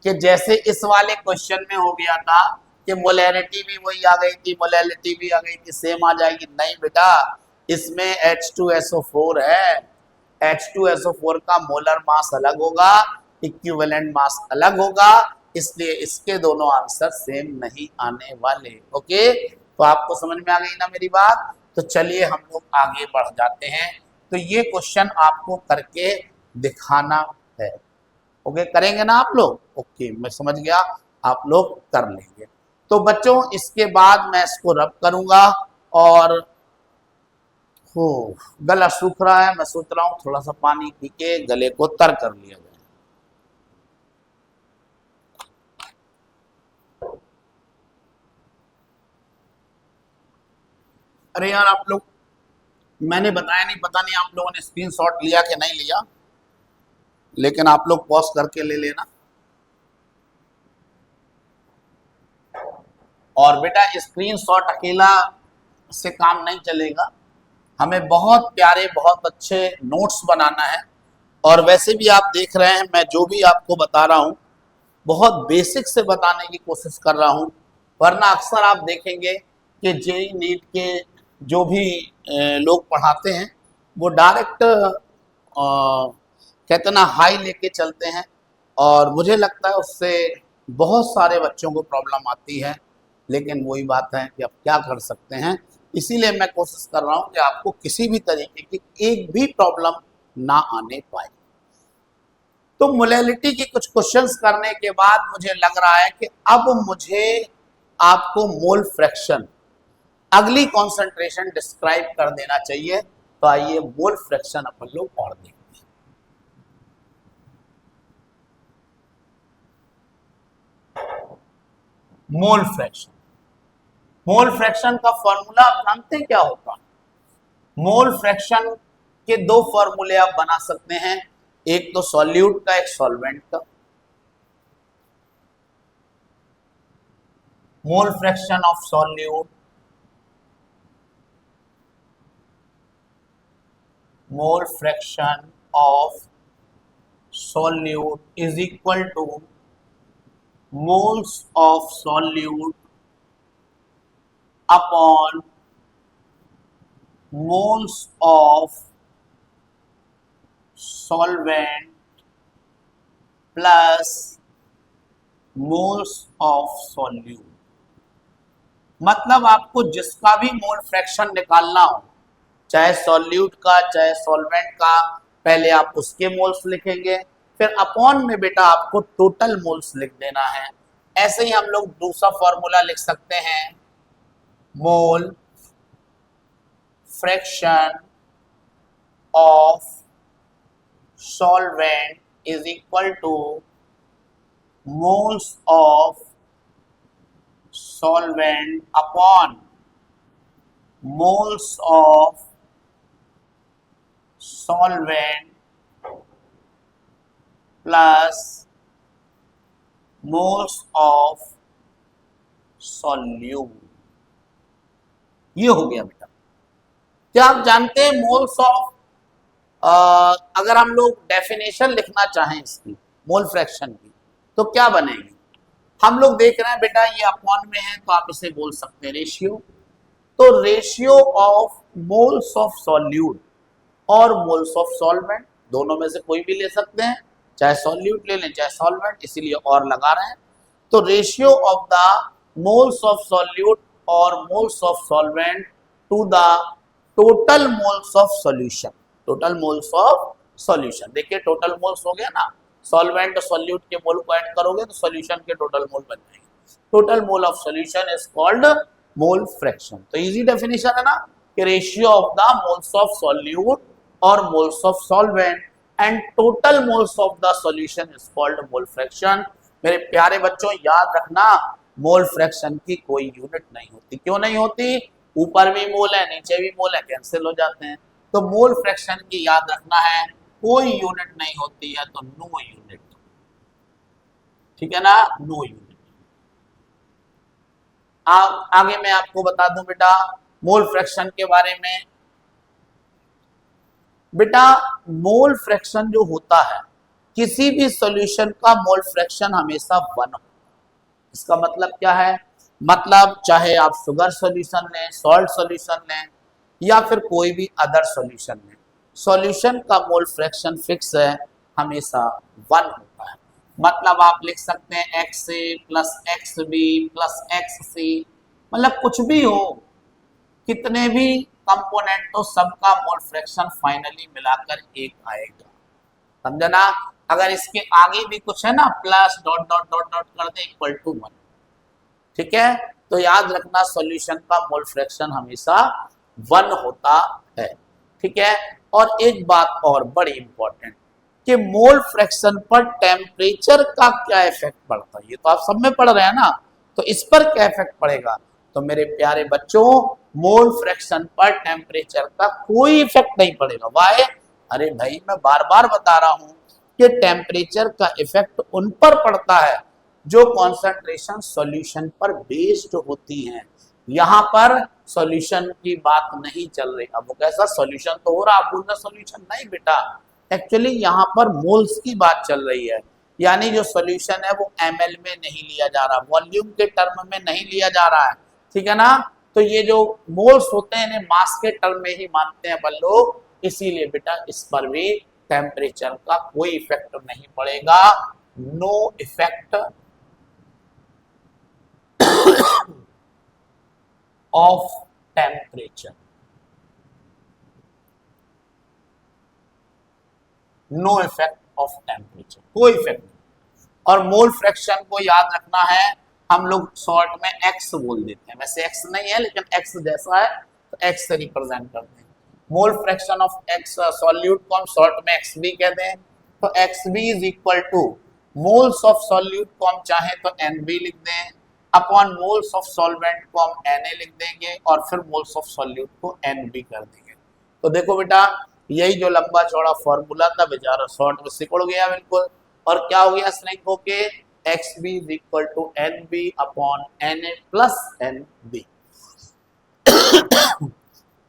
कि जैसे इस वाले क्वेश्चन में हो गया था कि मोलैरिटी भी वही आ गई थी, मोलैलिटी भी आ गई थी, सेम आ जाएगी। नहीं बेटा, इसमें H2SO4 है। H2SO4 का मोलर मास अलग होगा, इक्विवेलेंट मास अलग होगा, इसलिए इसके दोनों आंसर सेम नहीं आने वाले। ओके, तो आपको समझ में आ गई ना मेरी बात? तो चलिए हम लोग आगे बढ़ जाते हैं। तो ये क्वेश्चन आपको करके दिखाना है। ओके, करेंगे ना आप लोग? ओके, मैं समझ गया, आप लोग कर लेंगे। तो बच्चों इसके बाद मैं इसको रब करूंगा और गला सूख रहा है, मैं सोच रहा हूँ थोड़ा सा पानी पी के गले को तर कर लिया जाए। अरे यार आप लोग, मैंने बताया नहीं, पता नहीं आप लोगों ने स्क्रीनशॉट लिया कि नहीं लिया, लेकिन आप लोग पॉज करके ले लेना। और बेटा स्क्रीनशॉट अकेला से काम नहीं चलेगा, हमें बहुत प्यारे बहुत अच्छे नोट्स बनाना है। और वैसे भी आप देख रहे हैं मैं जो भी आपको बता रहा हूँ बहुत बेसिक से बताने की कोशिश कर रहा हूँ, वरना अक्सर आप देखेंगे कि जेईई नीट के जो भी लोग पढ़ाते हैं वो डायरेक्ट कहते ना हाई लेके चलते हैं, और मुझे लगता है उससे बहुत सारे बच्चों को प्रॉब्लम आती है। लेकिन वही बात है कि अब क्या कर सकते हैं। इसीलिए मैं कोशिश कर रहा हूं कि आपको किसी भी तरीके की एक भी प्रॉब्लम ना आने पाए। तो मोलैलिटी के कुछ क्वेश्चंस करने के बाद मुझे लग रहा है कि अब मुझे आपको मोल फ्रैक्शन अगली कॉन्सेंट्रेशन डिस्क्राइब कर देना चाहिए। तो आइए मोल फ्रैक्शन अपन लोग और देखते हैं। मोल फ्रैक्शन, मोल फ्रैक्शन का फॉर्मूला आप जानते हैं क्या होता है? मोल फ्रैक्शन के दो फॉर्मूले आप बना सकते हैं, एक तो सॉल्यूट का, एक सॉल्वेंट का। मोल fraction of solute, mole fraction of solute is equal to moles of solute upon moles of solvent plus moles of solute। मतलब आपको जिसका भी मोल फ्रैक्शन निकालना हो, चाहे सॉल्यूट का चाहे सॉल्वेंट का, पहले आप उसके मोल्स लिखेंगे, फिर अपॉन में बेटा आपको टोटल मोल्स लिख देना है। ऐसे ही हम लोग दूसरा फॉर्मूला लिख सकते हैं, mole fraction of solvent is equal to moles of solvent upon moles of solvent plus moles of solute। ये हो गया बेटा। क्या आप जानते हैं मोल्स ऑफ, अगर हम लोग डेफिनेशन लिखना चाहें इसकी मोल फ्रैक्शन की तो क्या बनेगी? हम लोग देख रहे हैं बेटा ये अपॉन में है तो आप इसे बोल सकते हैं रेशियो। तो ratio of moles of solute और मोल्स ऑफ सॉल्वेंट, दोनों में से कोई भी ले सकते हैं, चाहे सॉल्यूट ले लें चाहे सॉल्वेंट, इसीलिए और लगा रहे हैं। तो ratio of the moles of solute और moles of solvent to the total moles of solution, total moles of solution. देखिए टोटल मोल्स हो गया ना, सॉल्वेंट और सॉल्यूट के मोल को ऐड करोगे तो सॉल्यूशन के टोटल मोल बन जाएंगे। Total mole of solution is called mole fraction. तो इजी डेफिनेशन है ना कि ratio of the moles of solute और moles of solvent and total moles of the solution is called mole fraction। मेरे प्यारे बच्चों याद रखना, मोल फ्रैक्शन की कोई यूनिट नहीं होती। क्यों नहीं होती? ऊपर भी मोल है नीचे भी मोल है, कैंसिल हो जाते हैं। तो मोल फ्रैक्शन की याद रखना है, कोई यूनिट नहीं होती है तो नो यूनिट, ठीक है ना, नो यूनिट। आगे मैं आपको बता दूं बेटा मोल फ्रैक्शन के बारे में। बेटा मोल फ्रैक्शन जो होता है, किसी भी सॉल्यूशन का मोल फ्रैक्शन हमेशा 1 होता है। इसका मतलब क्या है? मतलब चाहे आप शुगर सॉल्यूशन लें, सॉल्ट सॉल्यूशन लें या फिर कोई भी अदर सॉल्यूशन लें, सॉल्यूशन का मोल फ्रैक्शन फिक्स है, हमेशा 1 होता है। मतलब आप लिख सकते हैं XA plus XB plus XC, मतलब कुछ भी हो, कितने भी कंपोनेंट तो सबका मोल फ्रैक्शन फाइनली मिलाकर 1 आएगा। समझा ना? अगर इसके आगे भी कुछ है ना, plus dot dot dot dot कर दे इक्वल टू 1, ठीक है। तो याद रखना सॉल्यूशन का मोल फ्रैक्शन हमेशा 1 होता है, ठीक है। और एक बात और बड़ी इंपॉर्टेंट कि मोल फ्रैक्शन पर टेम्परेचर का क्या इफेक्ट पड़ता है, ये तो आप सब में पढ़ रहे हैं ना, तो इस पर क्या इफेक्ट पड़ेगा? तो मेरे प्यारे बच्चों मोल फ्रैक्शन पर टेम्परेचर का कोई इफेक्ट नहीं पड़ेगा। वाई? अरे भाई मैं बार बार बता रहा हूं कि टेम्परेचर का इफेक्ट उन पर पड़ता है जो कॉन्सेंट्रेशन सॉल्यूशन पर बेस्ड होती हैं। यहाँ पर सॉल्यूशन की बात नहीं चल रही। अब वो कैसा सॉल्यूशन तो हो रहा, आप बोलना सॉल्यूशन नहीं बेटा, एक्चुअली यहाँ पर मोल्स की बात चल रही है। यानी जो सॉल्यूशन है वो ml में नहीं लिया जा रहा, वॉल्यूम के टर्म में नहीं लिया जा रहा है, ठीक है ना। तो ये जो मोल्स होते हैं इन्हें मास के टर्म में ही मानते हैं अपन लोग, इसीलिए बेटा इस पर भी टेम्परेचर का कोई इफेक्ट नहीं पड़ेगा, no effect of temperature, no effect of temperature, कोई इफेक्ट नहीं। और मोल फ्रैक्शन को याद रखना है, हम लोग शॉर्ट में एक्स बोल देते हैं, वैसे एक्स नहीं है लेकिन एक्स जैसा है तो एक्स से रिप्रेजेंट करते हैं। Mole fraction of x solute को हम शॉर्ट में एक्स बी कहते हैं, तो x b is equal to moles of solute को हम चाहे तो एन बी लिख दें अपॉन मोल्स ऑफ सॉल्वेंट को हम एन ए लिख देंगे और फिर मोल्स ऑफ सॉल्यूट को एन बी कर देंगे। तो देखो बेटा, यही जो लंबा चौड़ा फॉर्मूला था बेचारा शॉर्ट में सिकुड़ गया बिल्कुल, और क्या हो गया श्रिंक होके x b is equal to n b upon n a plus n b.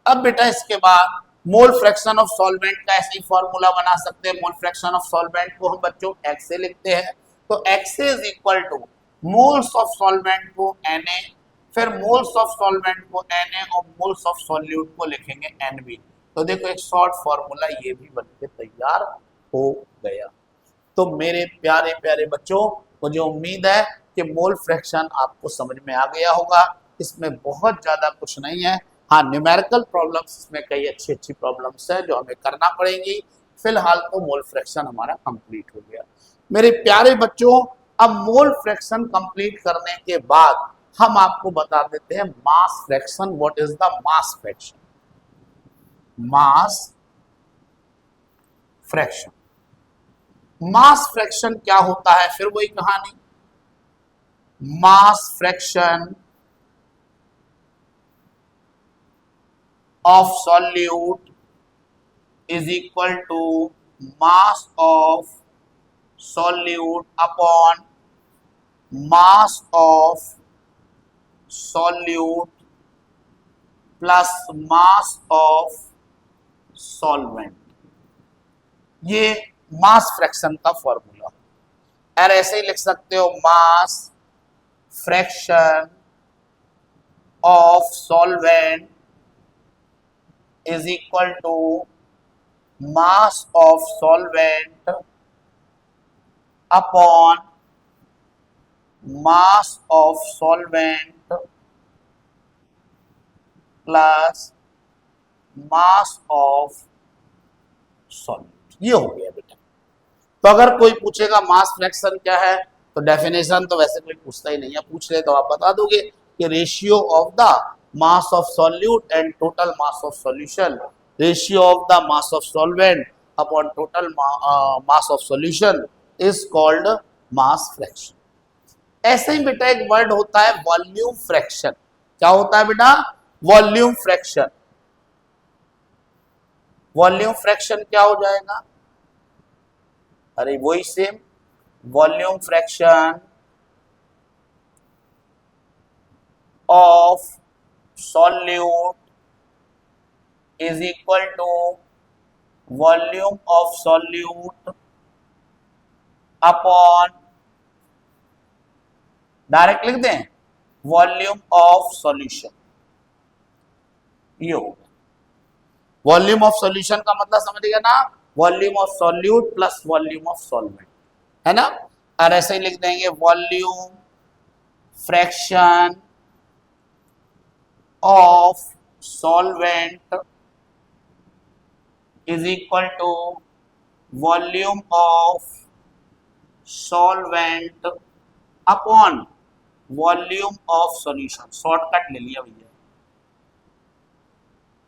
अब बेटा इसके बाद मोल फ्रैक्शन ऑफ सॉल्वेंट का ऐसे ही फॉर्मूला बना सकते हैं। मोल फ्रैक्शन ऑफ सॉल्वेंट को हम बच्चों एक्स से लिखते हैं, तो x is equal to moles of solvent को Na, फिर मोल्स ऑफ सॉल्वेंट को Na और मोल्स ऑफ सॉल्यूट को लिखेंगे Nb। तो देखो एक शॉर्ट फॉर्मूला ये भी बनके तैयार हो गया। तो मेरे प्यारे प्यारे बच्चों, मुझे उम्मीद है कि मोल फ्रैक्शन आपको समझ में आ गया होगा। इसमें बहुत ज्यादा कुछ नहीं है, हाँ न्यूमेरिकल प्रॉब्लम्स इसमें कई अच्छी अच्छी प्रॉब्लम्स है जो हमें करना पड़ेंगी। फिलहाल तो मोल फ्रैक्शन हमारा कंप्लीट हो गया। मेरे प्यारे बच्चों, अब मोल फ्रैक्शन कंप्लीट करने के बाद हम आपको बता देते हैं mass fraction. What is the mass fraction? Mass fraction, mass fraction क्या होता है? फिर वही कहानी, mass fraction of solute is equal to mass of solute upon mass of solute plus mass of solvent। ये मास फ्रैक्शन का formula. और ऐसे ही लिख सकते हो mass fraction of solvent is equal to mass of solvent upon mass of solvent plus mass of solute। ये हो गया बेटा। तो अगर कोई पूछेगा मास फ्रैक्शन क्या है, तो डेफिनेशन तो वैसे कोई पूछता ही नहीं है, पूछ ले तो आप बता दोगे कि ratio of the mass of solute and total mass of solution, ratio of the mass of solvent upon total mass of solution is called mass fraction। ऐसे ही बेटा एक वर्ड होता है वॉल्यूम फ्रैक्शन। क्या होता है बेटा? Volume fraction. वॉल्यूम फ्रैक्शन क्या हो जाएगा? अरे वही same, volume fraction of solute is equal to volume of solute upon, direct लिख दें, वॉल्यूम ऑफ सॉल्यूशन। ये होगा वॉल्यूम ऑफ सॉल्यूशन का मतलब समझिएगा ना, volume of solute plus volume of solvent, है ना। और ऐसे ही लिख देंगे volume fraction of solvent is equal to volume of solvent upon volume of solution। Shortcut ले लिया भैया,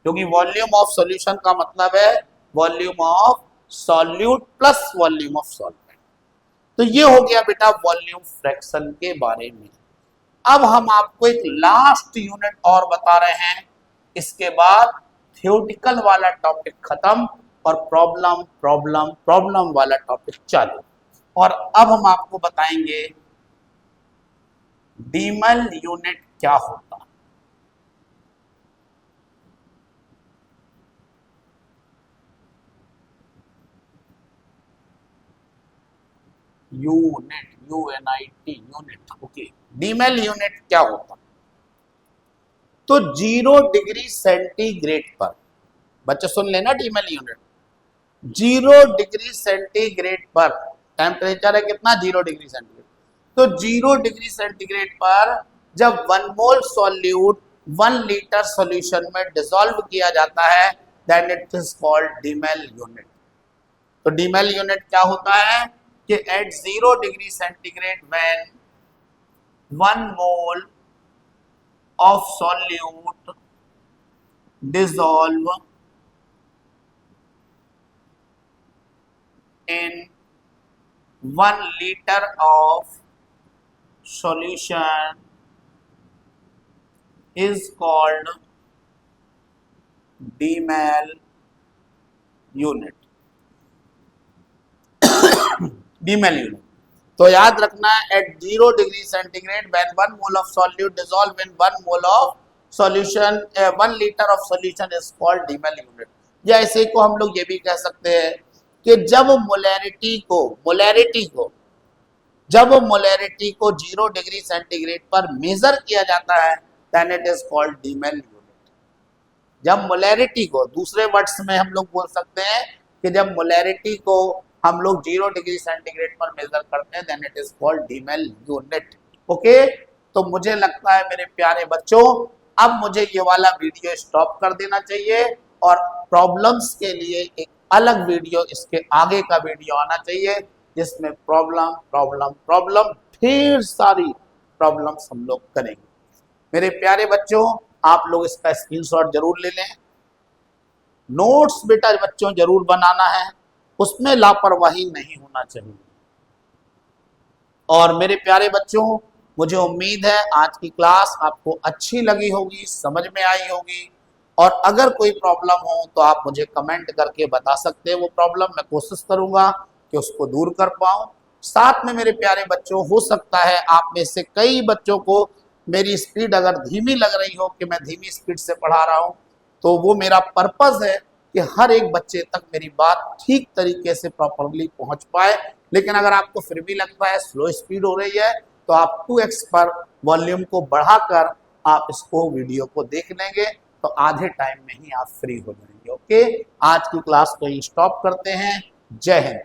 क्योंकि वॉल्यूम ऑफ सॉल्यूशन का मतलब है volume of solute plus volume of solvent. तो ये हो गया बेटा वॉल्यूम फ्रैक्शन के बारे में। अब हम आपको एक लास्ट यूनिट और बता रहे हैं, इसके बाद थ्योरेटिकल वाला टॉपिक खत्म और प्रॉब्लम प्रॉब्लम प्रॉब्लम वाला टॉपिक चालू। और अब हम आपको बताएंगे डीमल यूनिट क्या होता है। Unit, UNIT, unit, okay. डीमेल यूनिट क्या होता? तो 0 डिग्री सेंटीग्रेड पर, बच्चे सुन लेना, डीमेल यूनिट 0 डिग्री सेंटीग्रेड पर टेम्परेचर है कितना? 0 डिग्री सेंटीग्रेड। तो 0 डिग्री सेंटीग्रेड पर जब 1 मोल सॉल्यूट 1 लीटर सॉल्यूशन में डिसॉल्व किया जाता है, then it is called demal unit. तो डीमेल यूनिट क्या होता है कि at 0 degree centigrade when 1 mole of solute dissolve in 1 liter of solution is called Demal unit. Demal unit. तो याद रखना at 0 degree centigrade when 1 mole of solute dissolve in 1 mole of solution 1 litre of solution is called demal unit. या ऐसे को हम लोग ये भी कह सकते हैं कि जब मोलैरिटी को 0 डिग्री सेंटीग्रेड पर मेजर किया जाता है, then it is called demal unit. जब मोलैरिटी को, दूसरे वर्ड्स में हम लोग बोल सकते हैं कि जब मोलैरिटी को हम लोग 0 डिग्री सेंटीग्रेड पर मेजर करते हैं, then it is called demal unit. Okay, तो मुझे लगता है मेरे प्यारे बच्चों, अब मुझे ये वाला वीडियो स्टॉप कर देना चाहिए और प्रॉब्लम्स के लिए एक अलग वीडियो, इसके आगे का वीडियो आना चाहिए जिसमें प्रॉब्लम ढेर सारी प्रॉब्लम्स हम लोग करेंगे। मेरे प्यारे बच्चों, आप लोग इसका स्क्रीनशॉट जरूर ले लें। नोट्स बेटा बच्चों जरूर बनाना है, उसमें लापरवाही नहीं होना चाहिए। और मेरे प्यारे बच्चों, मुझे उम्मीद है आज की क्लास आपको अच्छी लगी होगी, समझ में आई होगी। और अगर कोई प्रॉब्लम हो तो आप मुझे कमेंट करके बता सकते हैं वो प्रॉब्लम, मैं कोशिश करूंगा कि उसको दूर कर पाऊं। साथ में मेरे प्यारे बच्चों, हो सकता है आप में से कई बच्चों को मेरी स्पीड अगर धीमी लग रही हो कि मैं धीमी स्पीड से पढ़ा रहा हूं, तो वो मेरा पर्पस है कि हर एक बच्चे तक मेरी बात ठीक तरीके से प्रॉपरली पहुंच पाए। लेकिन अगर आपको फिर भी लगता है स्लो स्पीड हो रही है, तो आप 2x पर वॉल्यूम को बढ़ाकर आप इसको वीडियो को देख लेंगे, तो आधे टाइम में ही आप फ्री हो जाएंगे। ओके, आज की क्लास को ही स्टॉप करते हैं। जय हिंद।